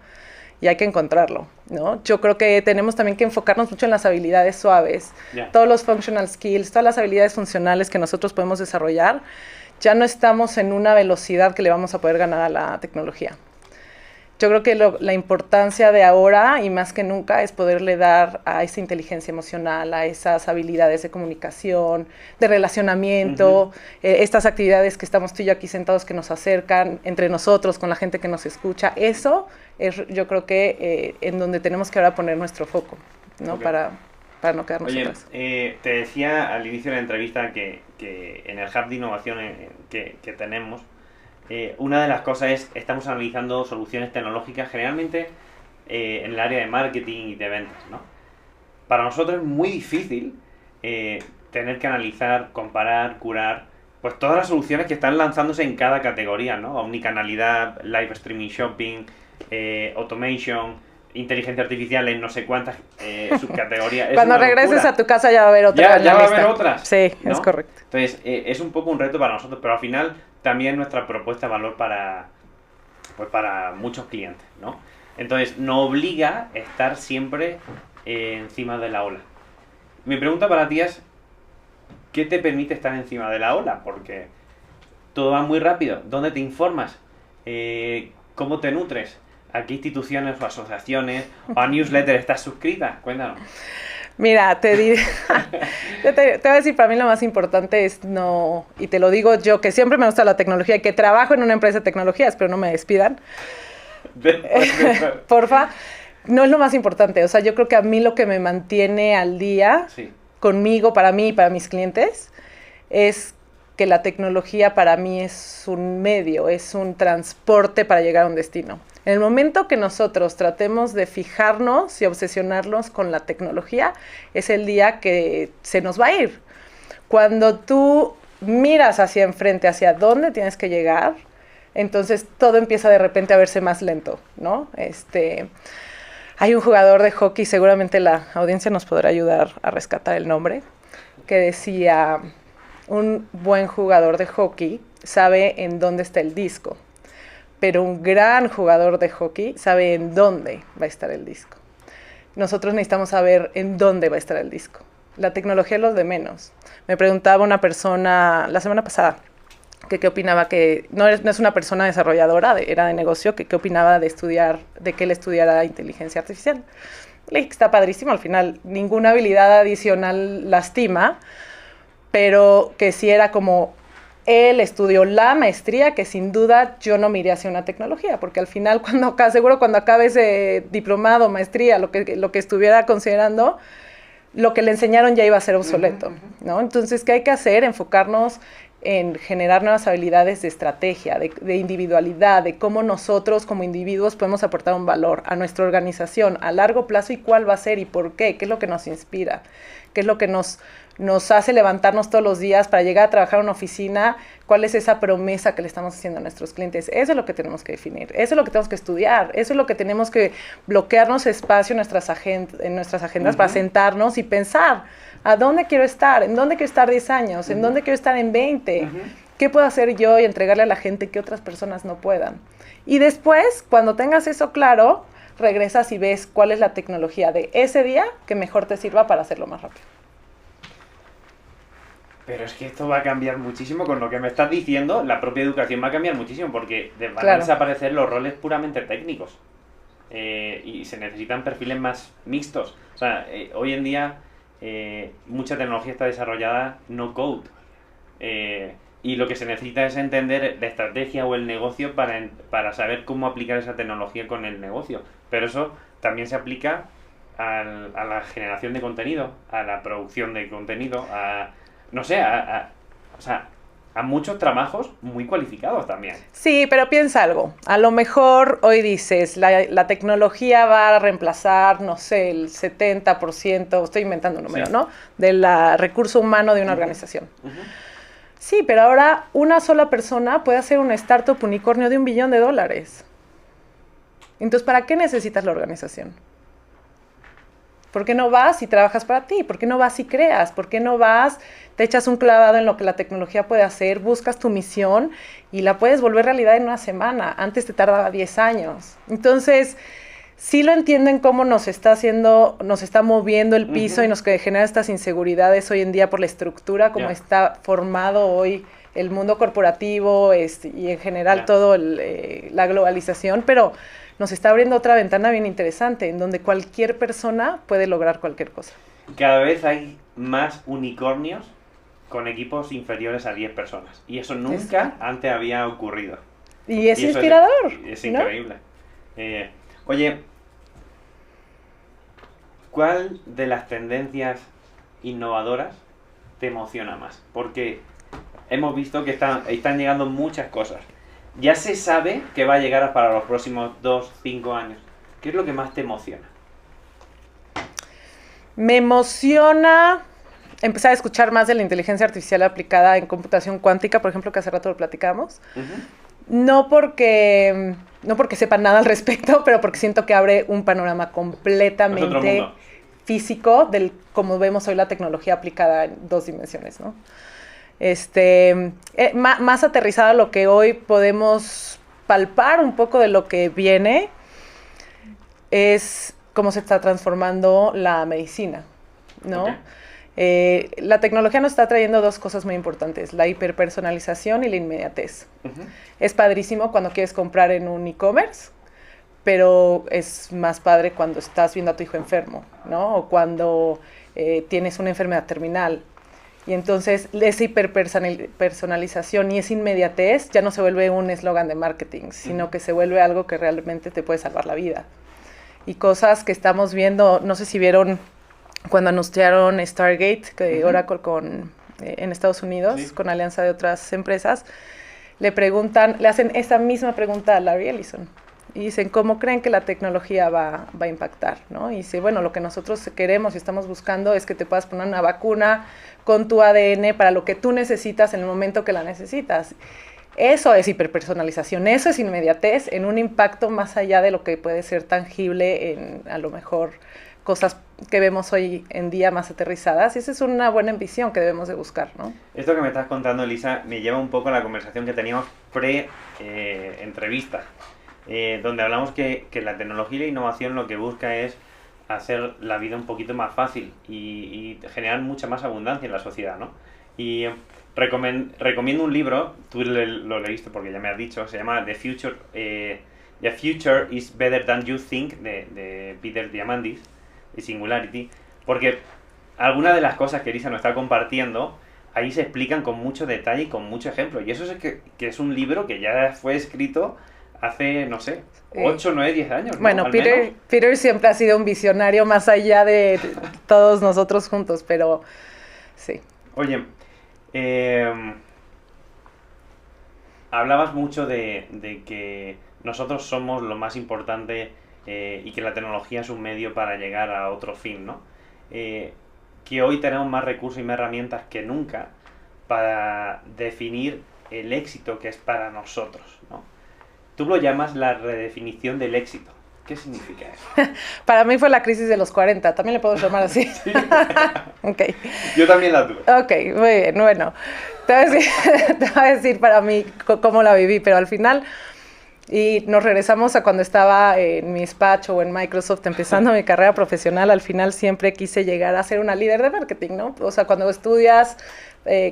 Y hay que encontrarlo, ¿no? Yo creo que tenemos también que enfocarnos mucho en las habilidades suaves. Todos los functional skills, todas las habilidades funcionales que nosotros podemos desarrollar, ya no estamos en una velocidad que le vamos a poder ganar a la tecnología. Yo creo que la importancia de ahora y más que nunca es poderle dar a esa inteligencia emocional, a esas habilidades de comunicación, de relacionamiento, estas actividades que estamos tú y yo aquí sentados que nos acercan entre nosotros, con la gente que nos escucha. Eso es, yo creo que en donde tenemos que ahora poner nuestro foco, ¿no? Para no quedarnos atrás. Te decía al inicio de la entrevista que en el Hub de Innovación que tenemos, una de las cosas es, estamos analizando soluciones tecnológicas generalmente en el área de marketing y de ventas, ¿no? Para nosotros es muy difícil tener que analizar, comparar, curar, pues todas las soluciones que están lanzándose en cada categoría, ¿no? Omnicanalidad, live streaming shopping, automation, inteligencia artificial en no sé cuántas subcategorías. Cuando regreses a tu casa ya va a haber otra. Ya va a haber otras. Sí, ¿no? es correcto. Entonces, es un poco un reto para nosotros, pero al final también nuestra propuesta de valor para muchos clientes, ¿no? Entonces, nos obliga a estar siempre encima de la ola. Mi pregunta para ti es, ¿qué te permite estar encima de la ola? Porque todo va muy rápido. ¿Dónde te informas? ¿Cómo te nutres? ¿A qué instituciones o asociaciones o a newsletter estás suscrita? Cuéntanos. Mira, te voy a decir, para mí lo más importante es no, y te lo digo yo, que siempre me gusta la tecnología y que trabajo en una empresa de tecnología, espero no me despidan. Porfa, no es lo más importante. O sea, yo creo que a mí lo que me mantiene al día conmigo, para mí y para mis clientes, es que la tecnología para mí es un medio, es un transporte para llegar a un destino. En el momento que nosotros tratemos de fijarnos y obsesionarnos con la tecnología, es el día que se nos va a ir. Cuando tú miras hacia enfrente, hacia dónde tienes que llegar, entonces todo empieza de repente a verse más lento, ¿no? Hay un jugador de hockey, seguramente la audiencia nos podrá ayudar a rescatar el nombre, que decía, un buen jugador de hockey sabe en dónde está el disco, pero un gran jugador de hockey sabe en dónde va a estar el disco. Nosotros necesitamos saber en dónde va a estar el disco. La tecnología es lo de menos. Me preguntaba una persona la semana pasada que qué opinaba, que no es una persona desarrolladora, era de negocio, que qué opinaba de que él estudiara inteligencia artificial. Le dije que está padrísimo, al final ninguna habilidad adicional lastima, pero que si era como él estudió la maestría, que sin duda yo no me iría hacia una tecnología, porque al final seguro cuando acabe ese diplomado, maestría, lo que estuviera considerando, lo que le enseñaron ya iba a ser obsoleto, ¿no? Entonces, ¿qué hay que hacer? Enfocarnos en generar nuevas habilidades de estrategia, de individualidad, de cómo nosotros como individuos podemos aportar un valor a nuestra organización a largo plazo y cuál va a ser y por qué es lo que nos inspira, qué es lo que nos hace levantarnos todos los días para llegar a trabajar en una oficina, cuál es esa promesa que le estamos haciendo a nuestros clientes. Eso es lo que tenemos que definir, eso es lo que tenemos que estudiar, eso es lo que tenemos que bloquearnos espacio en nuestras agendas para sentarnos y pensar, ¿a dónde quiero estar? ¿En dónde quiero estar 10 años? ¿En dónde quiero estar en 20? ¿Qué puedo hacer yo y entregarle a la gente que otras personas no puedan? Y después, cuando tengas eso claro, regresas y ves cuál es la tecnología de ese día que mejor te sirva para hacerlo más rápido. Pero es que esto va a cambiar muchísimo con lo que me estás diciendo. La propia educación va a cambiar muchísimo porque van a desaparecer los roles puramente técnicos. Y se necesitan perfiles más mixtos. O sea, hoy en día mucha tecnología está desarrollada no code. Y lo que se necesita es entender la estrategia o el negocio para saber cómo aplicar esa tecnología con el negocio. Pero eso también se aplica a la generación de contenido, a la producción de contenido, no sé, a muchos trabajos muy cualificados también. Sí, pero piensa algo. A lo mejor hoy dices, la tecnología va a reemplazar, no sé, el 70%, estoy inventando un número, ¿no? Del recurso humano de una organización. Sí, pero ahora una sola persona puede hacer un startup unicornio de $1 billón. Entonces, ¿para qué necesitas la organización? ¿Por qué no vas y trabajas para ti? ¿Por qué no vas y creas? ¿Por qué no vas, te echas un clavado en lo que la tecnología puede hacer, buscas tu misión y la puedes volver realidad en una semana? Antes te tardaba 10 años. Entonces, sí lo entienden cómo nos está moviendo el piso y nos genera estas inseguridades hoy en día por la estructura, como está formado hoy el mundo corporativo y en general todo la globalización, pero nos está abriendo otra ventana bien interesante, en donde cualquier persona puede lograr cualquier cosa. Cada vez hay más unicornios con equipos inferiores a 10 personas. Y eso nunca antes había ocurrido. Y es inspirador. Es increíble. Oye, ¿cuál de las tendencias innovadoras te emociona más? Porque hemos visto que están llegando muchas cosas. Ya se sabe que va a llegar para los próximos 2-5 años. ¿Qué es lo que más te emociona? Me emociona empezar a escuchar más de la inteligencia artificial aplicada en computación cuántica, por ejemplo, que hace rato lo platicamos. No porque sepa nada al respecto, pero porque siento que abre un panorama completamente físico del cómo vemos hoy la tecnología aplicada en 2 dimensiones, ¿no? Más aterrizado a lo que hoy podemos palpar un poco de lo que viene es cómo se está transformando la medicina, ¿no? Okay. La tecnología nos está trayendo 2 cosas muy importantes, la hiperpersonalización y la inmediatez. Es padrísimo cuando quieres comprar en un e-commerce, pero es más padre cuando estás viendo a tu hijo enfermo, ¿no? O cuando tienes una enfermedad terminal. Y entonces esa hiperpersonalización y esa inmediatez ya no se vuelve un eslogan de marketing, sino que se vuelve algo que realmente te puede salvar la vida. Y cosas que estamos viendo, no sé si vieron cuando anunciaron Stargate, que Oracle en Estados Unidos, sí, con alianza de otras empresas, le hacen esa misma pregunta a Larry Ellison. Y dicen, ¿cómo creen que la tecnología va a impactar? ¿No? Y dice, bueno, lo que nosotros queremos y estamos buscando es que te puedas poner una vacuna con tu ADN para lo que tú necesitas en el momento que la necesitas. Eso es hiperpersonalización, eso es inmediatez en un impacto más allá de lo que puede ser tangible en, a lo mejor, cosas que vemos hoy en día más aterrizadas. Y esa es una buena ambición que debemos de buscar, ¿no? Esto que me estás contando, Elisa, me lleva un poco a la conversación que teníamos pre-entrevista. Donde hablamos que la tecnología y la innovación lo que busca es hacer la vida un poquito más fácil y generar mucha más abundancia en la sociedad, ¿no? Y recomiendo un libro, tú lo leíste porque ya me has dicho, se llama The Future is Better Than You Think, de Peter Diamandis, de Singularity, porque algunas de las cosas que Elisa nos está compartiendo ahí se explican con mucho detalle y con mucho ejemplo, y eso es que es un libro que ya fue escrito hace, no sé, 8, 9, 10 años, ¿no? Bueno, Peter siempre ha sido un visionario más allá de todos nosotros juntos, pero sí. Oye, hablabas mucho de que nosotros somos lo más importante y que la tecnología es un medio para llegar a otro fin, ¿no? Que hoy tenemos más recursos y más herramientas que nunca para definir el éxito que es para nosotros, ¿no? Tú lo llamas la redefinición del éxito. ¿Qué significa eso? Para mí fue la crisis de los 40. ¿También le puedo llamar así? Sí. Okay. Yo también la tuve. Ok, muy bien. Bueno, te voy a decir para mí cómo la viví, pero al final, y nos regresamos a cuando estaba en mi despacho o en Microsoft empezando mi carrera profesional, al final siempre quise llegar a ser una líder de marketing, ¿no? O sea, cuando estudias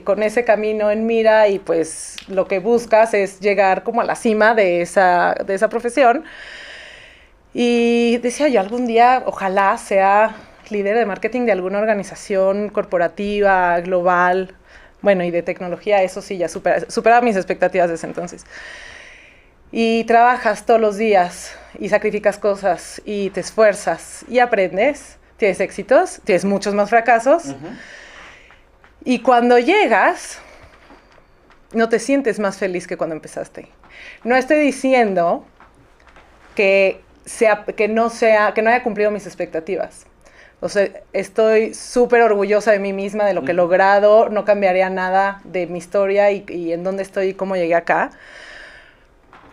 con ese camino en mira y pues lo que buscas es llegar como a la cima de esa profesión. Y decía yo, algún día ojalá sea líder de marketing de alguna organización corporativa, global, bueno, y de tecnología, eso sí, ya superaba mis expectativas desde entonces. Y trabajas todos los días y sacrificas cosas y te esfuerzas y aprendes, tienes éxitos, tienes muchos más fracasos. Y cuando llegas, no te sientes más feliz que cuando empezaste. No estoy diciendo que no haya cumplido mis expectativas. O sea, estoy súper orgullosa de mí misma, de lo que he logrado, no cambiaría nada de mi historia y en dónde estoy y cómo llegué acá.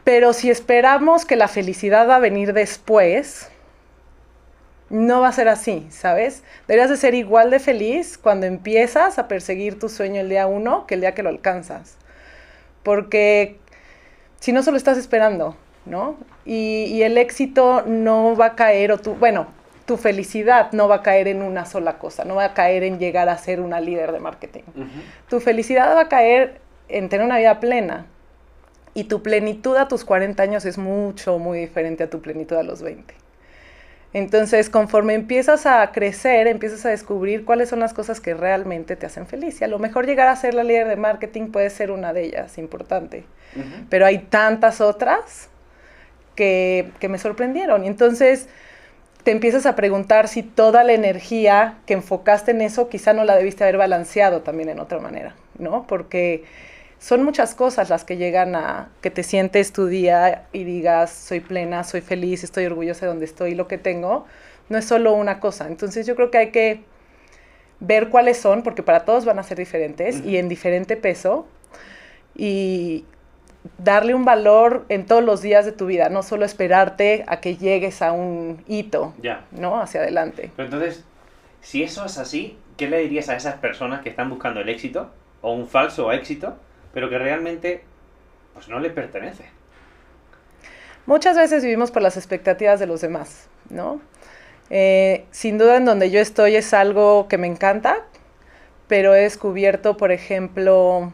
Pero si esperamos que la felicidad va a venir después, no va a ser así, ¿sabes? Deberías de ser igual de feliz cuando empiezas a perseguir tu sueño el día 1 que el día que lo alcanzas. Porque si no, solo estás esperando, ¿no? Y el éxito no va a caer, tu felicidad no va a caer en una sola cosa, no va a caer en llegar a ser una líder de marketing. Tu felicidad va a caer en tener una vida plena. Y tu plenitud a tus 40 años es muy diferente a tu plenitud a los 20. Entonces, conforme empiezas a crecer, empiezas a descubrir cuáles son las cosas que realmente te hacen feliz. Y a lo mejor llegar a ser la líder de marketing puede ser una de ellas, importante. Pero hay tantas otras que me sorprendieron. Y entonces te empiezas a preguntar si toda la energía que enfocaste en eso quizá no la debiste haber balanceado también en otra manera, ¿no? Porque son muchas cosas las que llegan a que te sientes tu día y digas, soy plena, soy feliz, estoy orgullosa de donde estoy y lo que tengo. No es solo una cosa. Entonces yo creo que hay que ver cuáles son, porque para todos van a ser diferentes y en diferente peso. Y darle un valor en todos los días de tu vida, no solo esperarte a que llegues a un hito, Ya. ¿no? Hacia adelante. Pero entonces, si eso es así, ¿qué le dirías a esas personas que están buscando el éxito, o un falso éxito, pero que realmente pues no les pertenece? Muchas veces vivimos por las expectativas de los demás, ¿no? Sin duda en donde yo estoy es algo que me encanta, pero he descubierto, por ejemplo,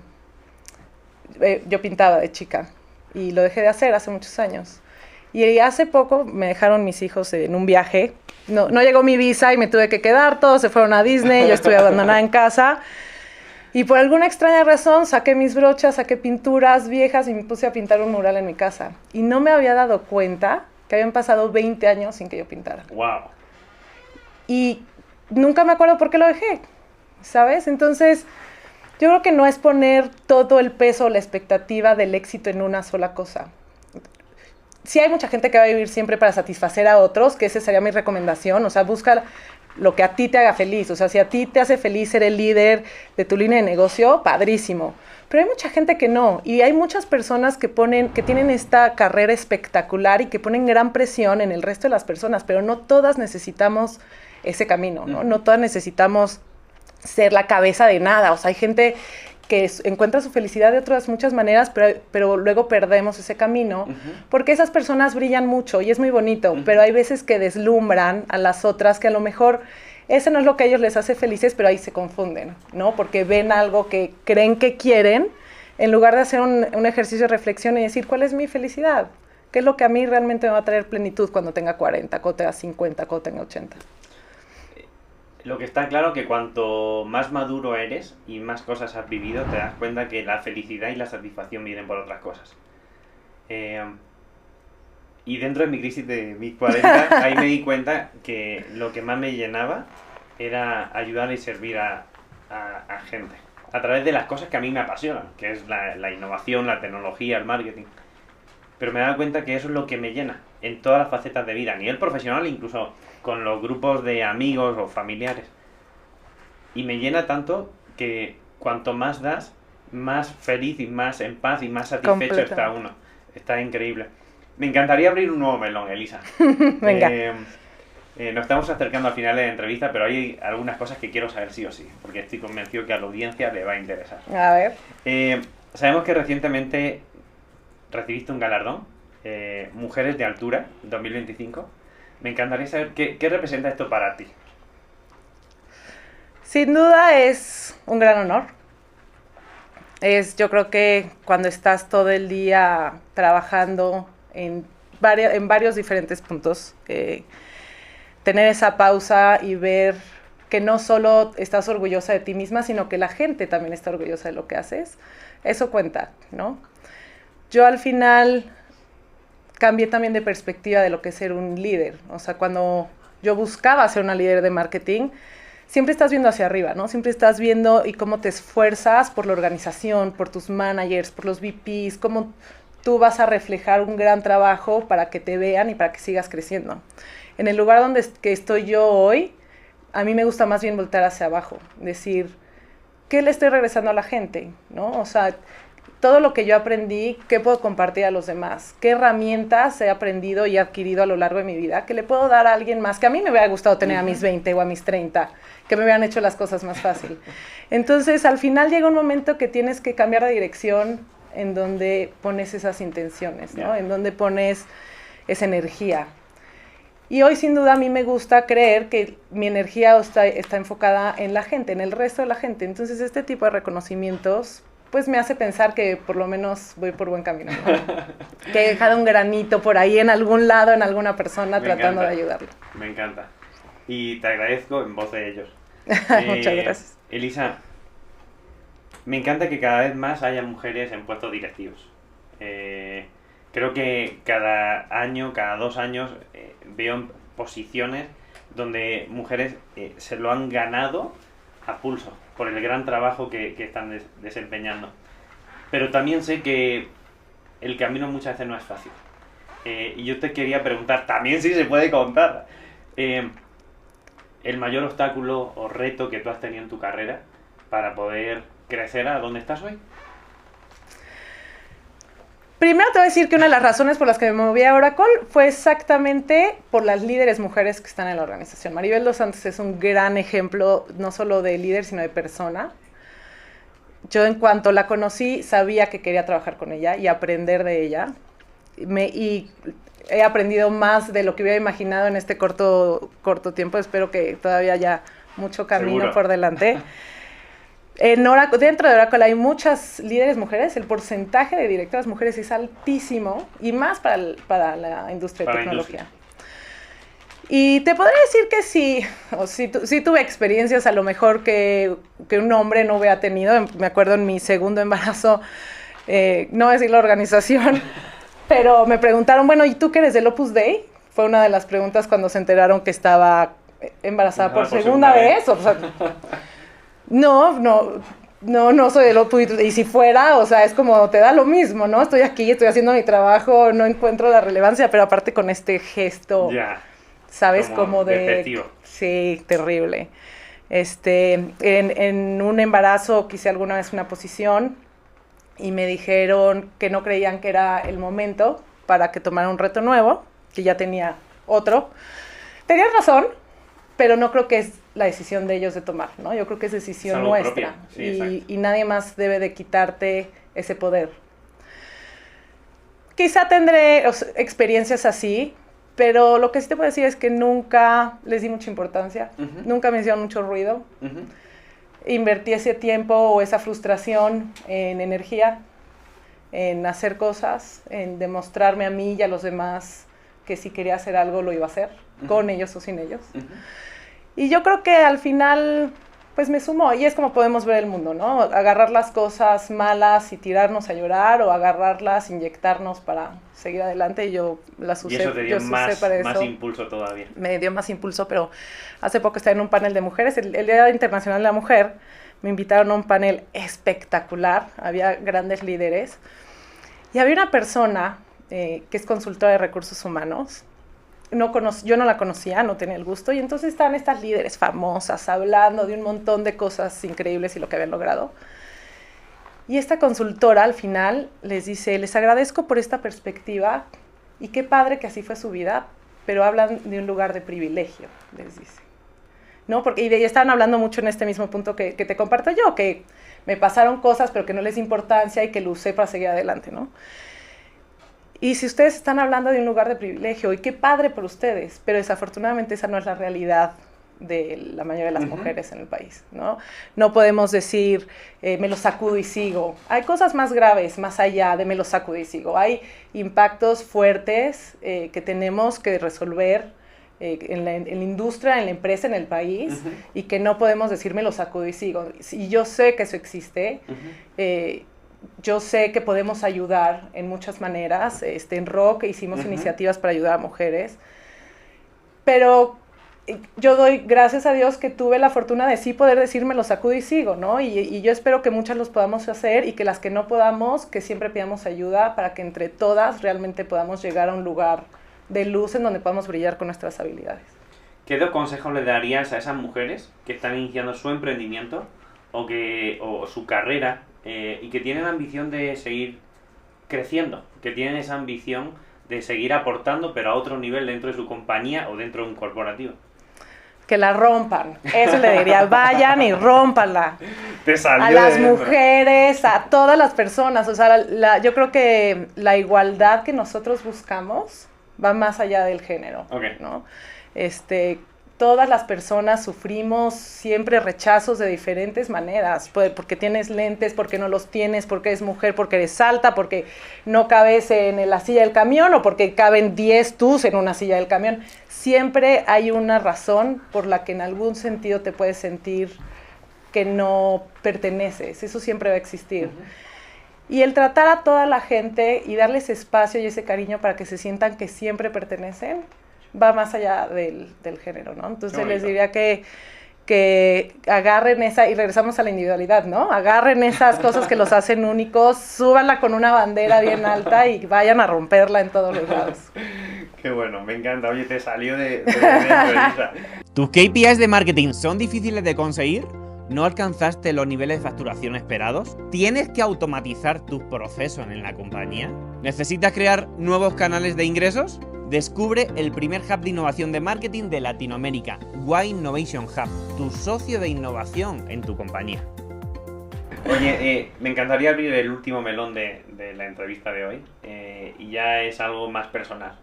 yo pintaba de chica y lo dejé de hacer hace muchos años. Y hace poco me dejaron mis hijos en un viaje. No llegó mi visa y me tuve que quedar, todos se fueron a Disney, yo estuve abandonada en casa. Y por alguna extraña razón saqué mis brochas, saqué pinturas viejas y me puse a pintar un mural en mi casa. Y no me había dado cuenta que habían pasado 20 años sin que yo pintara. ¡Wow! Y nunca me acuerdo por qué lo dejé, ¿sabes? Entonces, yo creo que no es poner todo el peso, la expectativa del éxito en una sola cosa. Sí hay mucha gente que va a vivir siempre para satisfacer a otros, que esa sería mi recomendación. O sea, busca lo que a ti te haga feliz. O sea, si a ti te hace feliz ser el líder de tu línea de negocio, padrísimo. Pero hay mucha gente que no. Y hay muchas personas que tienen esta carrera espectacular y que ponen gran presión en el resto de las personas, pero no todas necesitamos ese camino, ¿no? No todas necesitamos ser la cabeza de nada. O sea, hay gente que encuentra su felicidad de otras muchas maneras, pero luego perdemos ese camino, porque esas personas brillan mucho y es muy bonito, pero hay veces que deslumbran a las otras que a lo mejor ese no es lo que a ellos les hace felices, pero ahí se confunden, ¿no? Porque ven algo que creen que quieren, en lugar de hacer un ejercicio de reflexión y decir, ¿cuál es mi felicidad? ¿Qué es lo que a mí realmente me va a traer plenitud cuando tenga 40, cuando tenga 50, cuando tenga 80? Lo que está claro que cuanto más maduro eres y más cosas has vivido, te das cuenta que la felicidad y la satisfacción vienen por otras cosas. Y dentro de mi crisis de mis 40, ahí me di cuenta que lo que más me llenaba era ayudar y servir a gente. A través de las cosas que a mí me apasionan, que es la innovación, la tecnología, el marketing. Pero me he dado cuenta que eso es lo que me llena en todas las facetas de vida, a nivel profesional, incluso con los grupos de amigos o familiares. Y me llena tanto que cuanto más das, más feliz y más en paz y más satisfecho está uno. Está increíble. Me encantaría abrir un nuevo melón, Elisa. Venga. Nos estamos acercando al final de la entrevista, pero hay algunas cosas que quiero saber sí o sí, porque estoy convencido que a la audiencia le va a interesar. A ver. Sabemos que recientemente recibiste un galardón, Mujeres de Altura 2025. Me encantaría saber qué representa esto para ti. Sin duda es un gran honor. Yo creo que cuando estás todo el día trabajando en varios diferentes puntos, tener esa pausa y ver que no solo estás orgullosa de ti misma, sino que la gente también está orgullosa de lo que haces, eso cuenta, ¿no? Yo al final cambié también de perspectiva de lo que es ser un líder. O sea, cuando yo buscaba ser una líder de marketing, siempre estás viendo hacia arriba, ¿no? Siempre estás viendo y cómo te esfuerzas por la organización, por tus managers, por los VPs, cómo tú vas a reflejar un gran trabajo para que te vean y para que sigas creciendo. En el lugar que estoy yo hoy, a mí me gusta más bien voltar hacia abajo, decir, ¿qué le estoy regresando a la gente? ¿No? O sea, todo lo que yo aprendí, ¿qué puedo compartir a los demás? ¿Qué herramientas he aprendido y adquirido a lo largo de mi vida que le puedo dar a alguien más que a mí me hubiera gustado tener a mis 20 o a mis 30, que me hubieran hecho las cosas más fácil? Entonces, al final llega un momento que tienes que cambiar de dirección en donde pones esas intenciones, ¿no? En donde pones esa energía. Y hoy, sin duda, a mí me gusta creer que mi energía está enfocada en la gente, en el resto de la gente. Entonces, este tipo de reconocimientos pues me hace pensar que por lo menos voy por buen camino, ¿no? Que he dejado un granito por ahí en algún lado, en alguna persona, tratando de ayudarlo. Me encanta. Y te agradezco en voz de ellos. Muchas gracias. Elisa, me encanta que cada vez más haya mujeres en puestos directivos. Creo que cada año, cada 2 años, veo en posiciones donde mujeres se lo han ganado a pulso por el gran trabajo que están desempeñando. Pero también sé que el camino muchas veces no es fácil. Y yo te quería preguntar, también si se puede contar, el mayor obstáculo o reto que tú has tenido en tu carrera para poder crecer a donde estás hoy. Primero te voy a decir que una de las razones por las que me moví a Oracle fue exactamente por las líderes mujeres que están en la organización. Maribel Dos Santos es un gran ejemplo, no solo de líder, sino de persona. Yo en cuanto la conocí, sabía que quería trabajar con ella y aprender de ella. Y he aprendido más de lo que hubiera imaginado en este corto tiempo. Espero que todavía haya mucho camino Seguro. por delante. En Oracle, dentro de Oracle hay muchas líderes mujeres. El porcentaje de directoras mujeres es altísimo y más para la industria de tecnología. Y te podría decir que sí, sí tuve experiencias a lo mejor que un hombre no hubiera tenido. Me acuerdo en mi segundo embarazo, no voy a decir la organización, pero me preguntaron, bueno, ¿y tú qué eres del Opus Dei? Fue una de las preguntas cuando se enteraron que estaba embarazada por segunda vez. O sea, no soy del Opus Dei. Y si fuera, o sea, es como te da lo mismo, ¿no? Estoy aquí, estoy haciendo mi trabajo, no encuentro la relevancia, pero aparte con este gesto... Ya. ¿Sabes? Como de... despectivo. Sí, terrible. En un embarazo quise alguna vez una posición y me dijeron que no creían que era el momento para que tomara un reto nuevo, que ya tenía otro. Tenían razón, pero no creo que es la decisión de ellos de tomar, ¿no? Yo creo que es decisión nuestra. Sí, y nadie más debe de quitarte ese poder. Quizá tendré experiencias así, pero lo que sí te puedo decir es que nunca les di mucha importancia, nunca me hicieron mucho ruido. Invertí ese tiempo o esa frustración en energía, en hacer cosas, en demostrarme a mí y a los demás que si quería hacer algo lo iba a hacer, con ellos o sin ellos. Y yo creo que al final, pues me sumó, y es como podemos ver el mundo, ¿no? Agarrar las cosas malas y tirarnos a llorar, o agarrarlas, inyectarnos para seguir adelante, y yo las usé. Y eso te dio más impulso todavía. Me dio más impulso, pero hace poco estaba en un panel de mujeres, el Día Internacional de la Mujer, me invitaron a un panel espectacular, había grandes líderes, y había una persona que es consultora de recursos humanos. Yo no la conocía, no tenía el gusto, y entonces estaban estas líderes famosas hablando de un montón de cosas increíbles y lo que habían logrado. Y esta consultora al final les dice, les agradezco por esta perspectiva y qué padre que así fue su vida, pero hablan de un lugar de privilegio, les dice. ¿No? Y estaban hablando mucho en este mismo punto que te comparto yo, que me pasaron cosas pero que no les di importancia y que lo usé para seguir adelante, ¿no? Y si ustedes están hablando de un lugar de privilegio, y qué padre por ustedes, pero desafortunadamente esa no es la realidad de la mayoría de las mujeres en el país, ¿no? No podemos decir, me lo sacudo y sigo. Hay cosas más graves, más allá de me lo sacudo y sigo. Hay impactos fuertes que tenemos que resolver en la industria, en la empresa, en el país, y que no podemos decir me lo sacudo y sigo. Y yo sé que eso existe, yo sé que podemos ayudar en muchas maneras. En Rock hicimos iniciativas para ayudar a mujeres, pero yo doy gracias a Dios que tuve la fortuna de sí poder decirme lo sacudo y sigo, ¿no? Y yo espero que muchas los podamos hacer, y que las que no podamos, que siempre pidamos ayuda para que entre todas realmente podamos llegar a un lugar de luz en donde podamos brillar con nuestras habilidades. ¿Qué dos consejos le darías a esas mujeres que están iniciando su emprendimiento o su carrera y que tienen ambición de seguir creciendo, que tienen esa ambición de seguir aportando, pero a otro nivel dentro de su compañía o dentro de un corporativo? Que la rompan, eso le diría, vayan y rómpanla. Te salió a las mujeres, a todas las personas, o sea, yo creo que la igualdad que nosotros buscamos va más allá del género, ¿no? Todas las personas sufrimos siempre rechazos de diferentes maneras, porque tienes lentes, porque no los tienes, porque eres mujer, porque eres alta, porque no cabes en la silla del camión, o porque caben 10 tus en una silla del camión. Siempre hay una razón por la que en algún sentido te puedes sentir que no perteneces. Eso siempre va a existir. Y el tratar a toda la gente y darles espacio y ese cariño para que se sientan que siempre pertenecen, va más allá del género, ¿no? Entonces les diría que agarren esa, y regresamos a la individualidad, ¿no? Agarren esas cosas que los hacen únicos, súbanla con una bandera bien alta y vayan a romperla en todos los lados. Qué bueno, me encanta. Oye, te salió de Isa. ¿Tus KPIs de marketing son difíciles de conseguir? ¿No alcanzaste los niveles de facturación esperados? ¿Tienes que automatizar tus procesos en la compañía? ¿Necesitas crear nuevos canales de ingresos? Descubre el primer hub de innovación de marketing de Latinoamérica, Y Innovation Hub, tu socio de innovación en tu compañía. Oye, me encantaría abrir el último melón de la entrevista de hoy, y ya es algo más personal.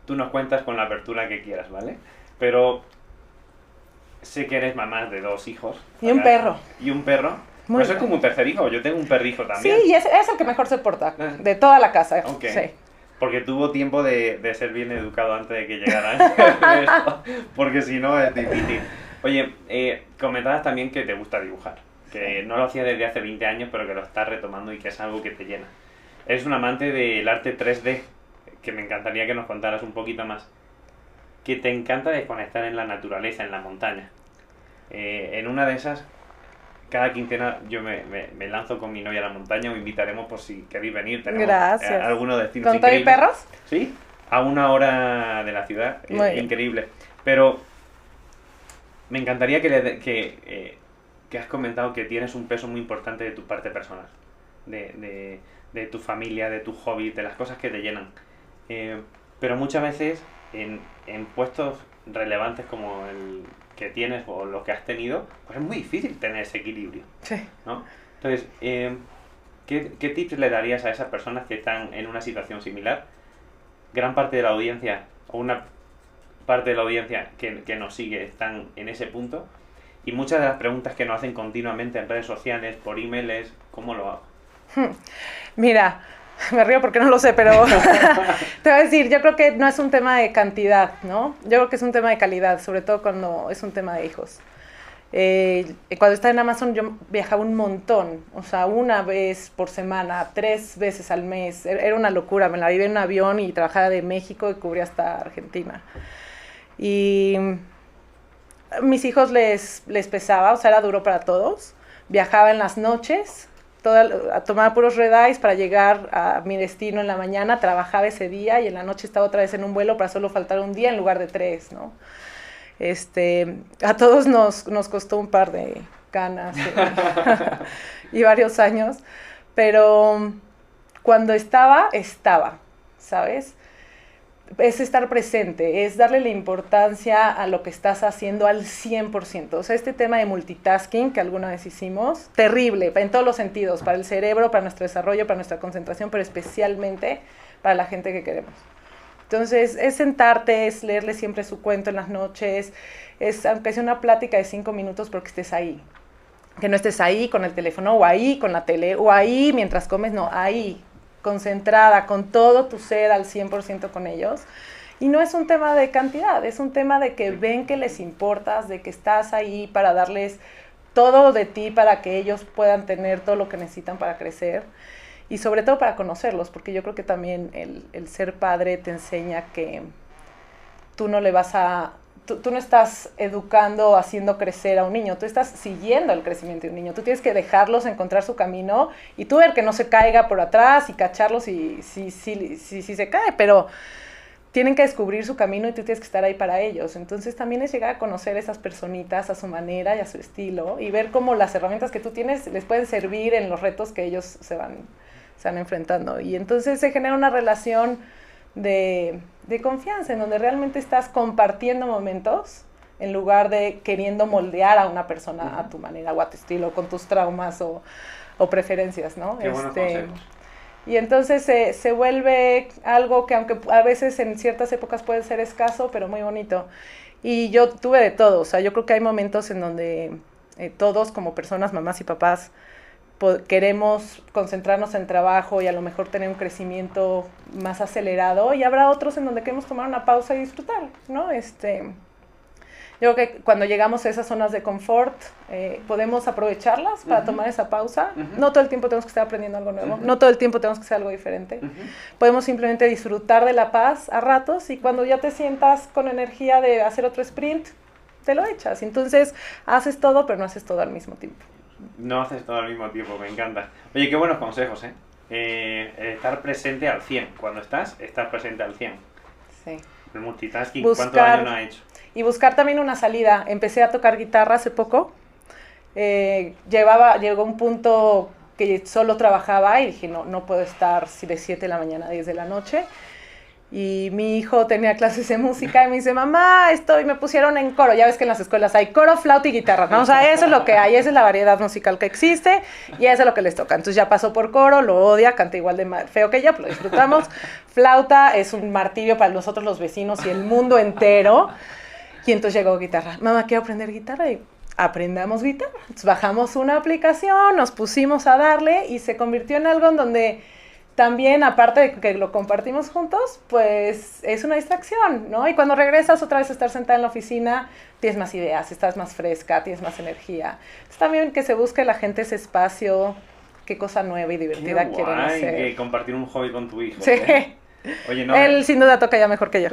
Tú nos cuentas con la apertura que quieras, ¿vale? Pero sé que eres mamá de 2 hijos. Y un perro. Y un perro. Muy Pues es bien. como un tercer hijo, yo tengo un perrijo también. Sí, y es el que mejor se porta de toda la casa. Ok. Sí. Porque tuvo tiempo de ser bien educado antes de que llegara. Porque si no es difícil. Oye, comentabas también que te gusta dibujar. Que no lo hacías desde hace 20 años, pero que lo estás retomando y que es algo que te llena. Eres un amante del arte 3D, que me encantaría que nos contaras un poquito más. Que te encanta desconectar en la naturaleza, en la montaña. En una de esas, cada quincena yo me lanzo con mi novia a la montaña, os invitaremos por si queréis venir. Tenemos Gracias. algunos destinos ¿Con todo y increíbles. perros? Sí, a 1 hora de la ciudad, Muy bien. increíble. Pero me encantaría que has comentado que tienes un peso muy importante de tu parte personal, de tu familia, de tu hobby, de las cosas que te llenan. Pero muchas veces en puestos relevantes como el que tienes o los que has tenido, pues es muy difícil tener ese equilibrio, Sí. ¿no? Entonces, ¿qué tips le darías a esas personas que están en una situación similar? Gran parte de la audiencia, o una parte de la audiencia que nos sigue, están en ese punto, y muchas de las preguntas que nos hacen continuamente en redes sociales, por email, es ¿cómo lo hago? Mira, me río porque no lo sé, pero te voy a decir, yo creo que no es un tema de cantidad, ¿no? Yo creo que es un tema de calidad, sobre todo cuando es un tema de hijos. Cuando estaba en Amazon yo viajaba un montón, o sea, 1 vez por semana, 3 veces al mes, era una locura, me la vivía en un avión y trabajaba de México y cubría hasta Argentina. Y mis hijos les pesaba, o sea, era duro para todos, viajaba en las noches, tomaba puros red eyes para llegar a mi destino en la mañana, trabajaba ese día y en la noche estaba otra vez en un vuelo para solo faltar un día en lugar de 3, ¿no? A todos nos costó un par de canas y varios años, pero cuando estaba, ¿sabes? Es estar presente, es darle la importancia a lo que estás haciendo al 100%. O sea, este tema de multitasking que alguna vez hicimos, terrible, en todos los sentidos, para el cerebro, para nuestro desarrollo, para nuestra concentración, pero especialmente para la gente que queremos. Entonces, es sentarte, es leerle siempre su cuento en las noches, aunque sea una plática de 5 minutos, porque estés ahí. Que no estés ahí con el teléfono, o ahí con la tele, o ahí mientras comes, no, ahí, concentrada, con todo tu ser al 100% con ellos. Y no es un tema de cantidad, es un tema de que ven que les importas, de que estás ahí para darles todo de ti, para que ellos puedan tener todo lo que necesitan para crecer. Y sobre todo para conocerlos, porque yo creo que también el ser padre te enseña que tú no le vas a... Tú no estás educando o haciendo crecer a un niño, tú estás siguiendo el crecimiento de un niño. Tú tienes que dejarlos encontrar su camino y tú ver que no se caiga por atrás y cacharlos si se cae, pero tienen que descubrir su camino y tú tienes que estar ahí para ellos. Entonces también es llegar a conocer esas personitas a su manera y a su estilo y ver cómo las herramientas que tú tienes les pueden servir en los retos que ellos se van enfrentando. Y entonces se genera una relación de confianza, en donde realmente estás compartiendo momentos en lugar de queriendo moldear a una persona a tu manera o a tu estilo, con tus traumas o preferencias, ¿no? Qué buenos consejos. Y entonces se vuelve algo que aunque a veces en ciertas épocas puede ser escaso, pero muy bonito. Y yo tuve de todo, o sea, yo creo que hay momentos en donde todos como personas, mamás y papás, queremos concentrarnos en trabajo y a lo mejor tener un crecimiento más acelerado, y habrá otros en donde queremos tomar una pausa y disfrutar, ¿no? Yo creo que cuando llegamos a esas zonas de confort, podemos aprovecharlas para tomar esa pausa. No todo el tiempo tenemos que estar aprendiendo algo nuevo, no todo el tiempo tenemos que hacer algo diferente. Podemos simplemente disfrutar de la paz a ratos, y cuando ya te sientas con energía de hacer otro sprint, te lo echas. Entonces, haces todo, pero no haces todo al mismo tiempo. No haces todo al mismo tiempo, me encanta. Oye, qué buenos consejos, ¿eh? Estar presente al 100. Cuando estás presente al 100. Sí. El multitasking, ¿cuántos años no ha hecho? Y buscar también una salida. Empecé a tocar guitarra hace poco. Llegó un punto que solo trabajaba y dije, no puedo estar de 7 de la mañana a 10 de la noche. Y mi hijo tenía clases de música y me dice, mamá, me pusieron en coro. Ya ves que en las escuelas hay coro, flauta y guitarra, ¿no? O sea, eso es lo que hay, esa es la variedad musical que existe y eso es lo que les toca. Entonces ya pasó por coro, lo odia, canta igual de feo que yo, pero lo disfrutamos. Flauta es un martirio para nosotros los vecinos y el mundo entero. Y entonces llegó guitarra. Mamá, quiero aprender guitarra y aprendamos guitarra. Entonces bajamos una aplicación, nos pusimos a darle y se convirtió en algo en donde también, aparte de que lo compartimos juntos, pues es una distracción, ¿no? Y cuando regresas otra vez a estar sentada en la oficina, tienes más ideas, estás más fresca, tienes más energía. Es también que se busque la gente ese espacio, qué cosa nueva y divertida quieren hacer. Que compartir un hobby con tu hijo. Sí. Oye, no. Él sin duda toca ya mejor que yo.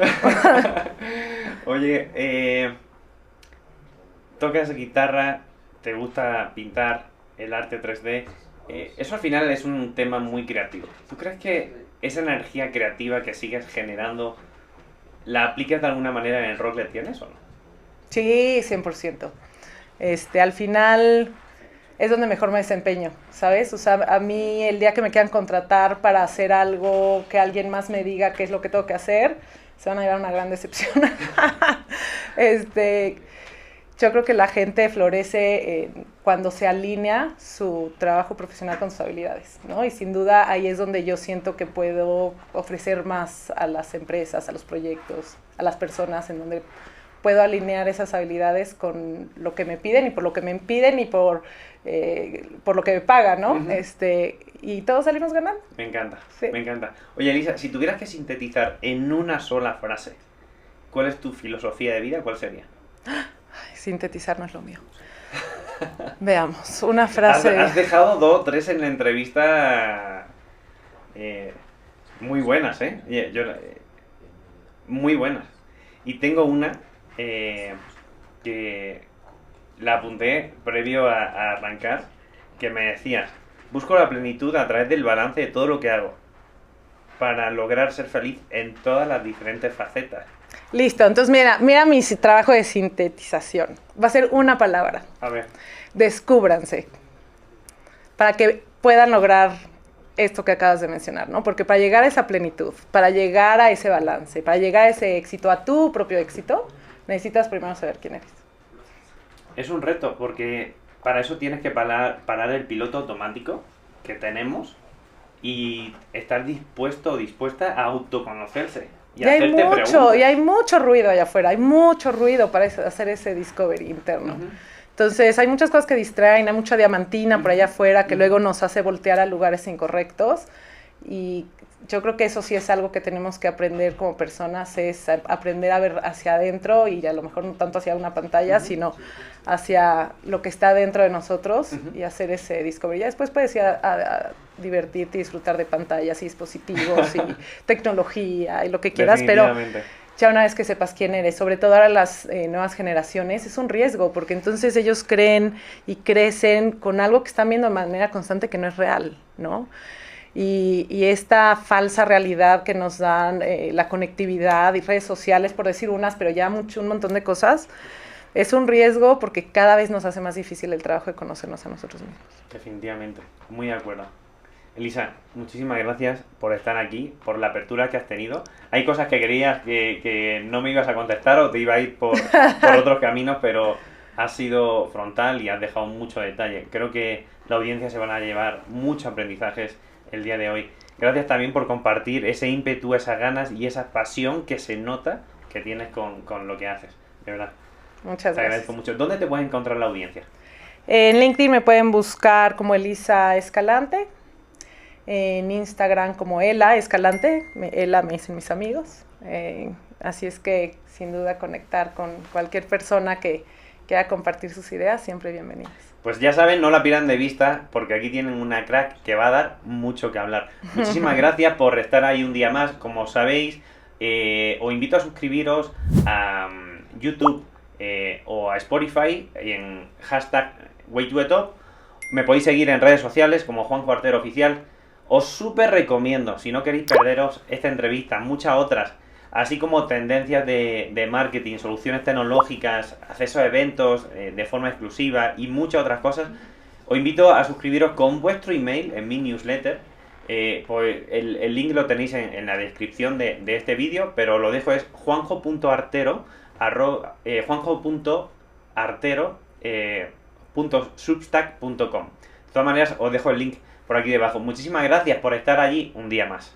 Oye, tocas guitarra, te gusta pintar, el arte 3D. Eso al final es un tema muy creativo. ¿Tú crees que esa energía creativa que sigues generando la aplicas de alguna manera en el rol que tienes o no? Sí, 100%. Al final es donde mejor me desempeño, ¿sabes? O sea, a mí el día que me quieran contratar para hacer algo, que alguien más me diga qué es lo que tengo que hacer, se van a llevar una gran decepción. Yo creo que la gente florece cuando se alinea su trabajo profesional con sus habilidades, ¿no? Y sin duda ahí es donde yo siento que puedo ofrecer más a las empresas, a los proyectos, a las personas, en donde puedo alinear esas habilidades con lo que me piden y por lo que me piden y por lo que me pagan, ¿no? Uh-huh. Y todos salimos ganando. Me encanta, sí. Me encanta. Oye, Elisa, si tuvieras que sintetizar en una sola frase, ¿cuál es tu filosofía de vida? ¿Cuál sería? Sintetizar no es lo mío. Veamos, una frase... Has dejado 2 o 3 en la entrevista muy buenas, muy buenas. Y tengo una que la apunté previo a arrancar, que me decías, busco la plenitud a través del balance de todo lo que hago, para lograr ser feliz en todas las diferentes facetas. Listo, entonces mira mi trabajo de sintetización. Va a ser una palabra. A ver. Descúbranse. Para que puedan lograr esto que acabas de mencionar, ¿no? Porque para llegar a esa plenitud, para llegar a ese balance, para llegar a ese éxito, a tu propio éxito, necesitas primero saber quién eres. Es un reto, porque para eso tienes que parar el piloto automático que tenemos y estar dispuesto o dispuesta a autoconocerse. Y hay mucho ruido allá afuera, hay mucho ruido para hacer ese discovery interno. Uh-huh. Entonces, hay muchas cosas que distraen, hay mucha diamantina por allá afuera que luego nos hace voltear a lugares incorrectos. Y yo creo que eso sí es algo que tenemos que aprender como personas, es aprender a ver hacia adentro y a lo mejor no tanto hacia una pantalla, sino hacia lo que está dentro de nosotros y hacer ese discovery. Ya después puedes ir a divertirte y disfrutar de pantallas y dispositivos y tecnología y lo que quieras, pero ya una vez que sepas quién eres, sobre todo ahora las nuevas generaciones, es un riesgo, porque entonces ellos creen y crecen con algo que están viendo de manera constante que no es real, ¿no? Y esta falsa realidad que nos dan la conectividad y redes sociales, por decir unas, pero ya un montón de cosas, es un riesgo porque cada vez nos hace más difícil el trabajo de conocernos a nosotros mismos. Definitivamente, muy de acuerdo. Elisa, muchísimas gracias por estar aquí, por la apertura que has tenido. Hay cosas que creías que no me ibas a contestar o te iba a ir por otros caminos, pero has sido frontal y has dejado mucho detalle. Creo que la audiencia se van a llevar muchos aprendizajes el día de hoy. Gracias también por compartir ese ímpetu, esas ganas y esa pasión que se nota que tienes con lo que haces. De verdad. Muchas gracias. Te agradezco mucho. ¿Dónde te puede encontrar la audiencia? En LinkedIn me pueden buscar como Elisa Escalante. En Instagram como Ela Escalante. Ela me dicen mis amigos. Así es que sin duda conectar con cualquier persona que quiera compartir sus ideas, siempre bienvenidas. Pues ya saben, no la pierdan de vista, porque aquí tienen una crack que va a dar mucho que hablar. Muchísimas gracias por estar ahí un día más. Como sabéis, os invito a suscribiros a YouTube o a Spotify en #WayToTheTop. Me podéis seguir en redes sociales como Juan Cuartero Oficial. Os súper recomiendo, si no queréis perderos esta entrevista, muchas otras, así como tendencias de marketing, soluciones tecnológicas, acceso a eventos de forma exclusiva y muchas otras cosas, Os invito a suscribiros con vuestro email en mi newsletter. Pues el link lo tenéis en la descripción de este vídeo, pero lo dejo, es juanjo.artero@substack.com. De todas maneras, os dejo el link por aquí debajo. Muchísimas gracias por estar allí un día más.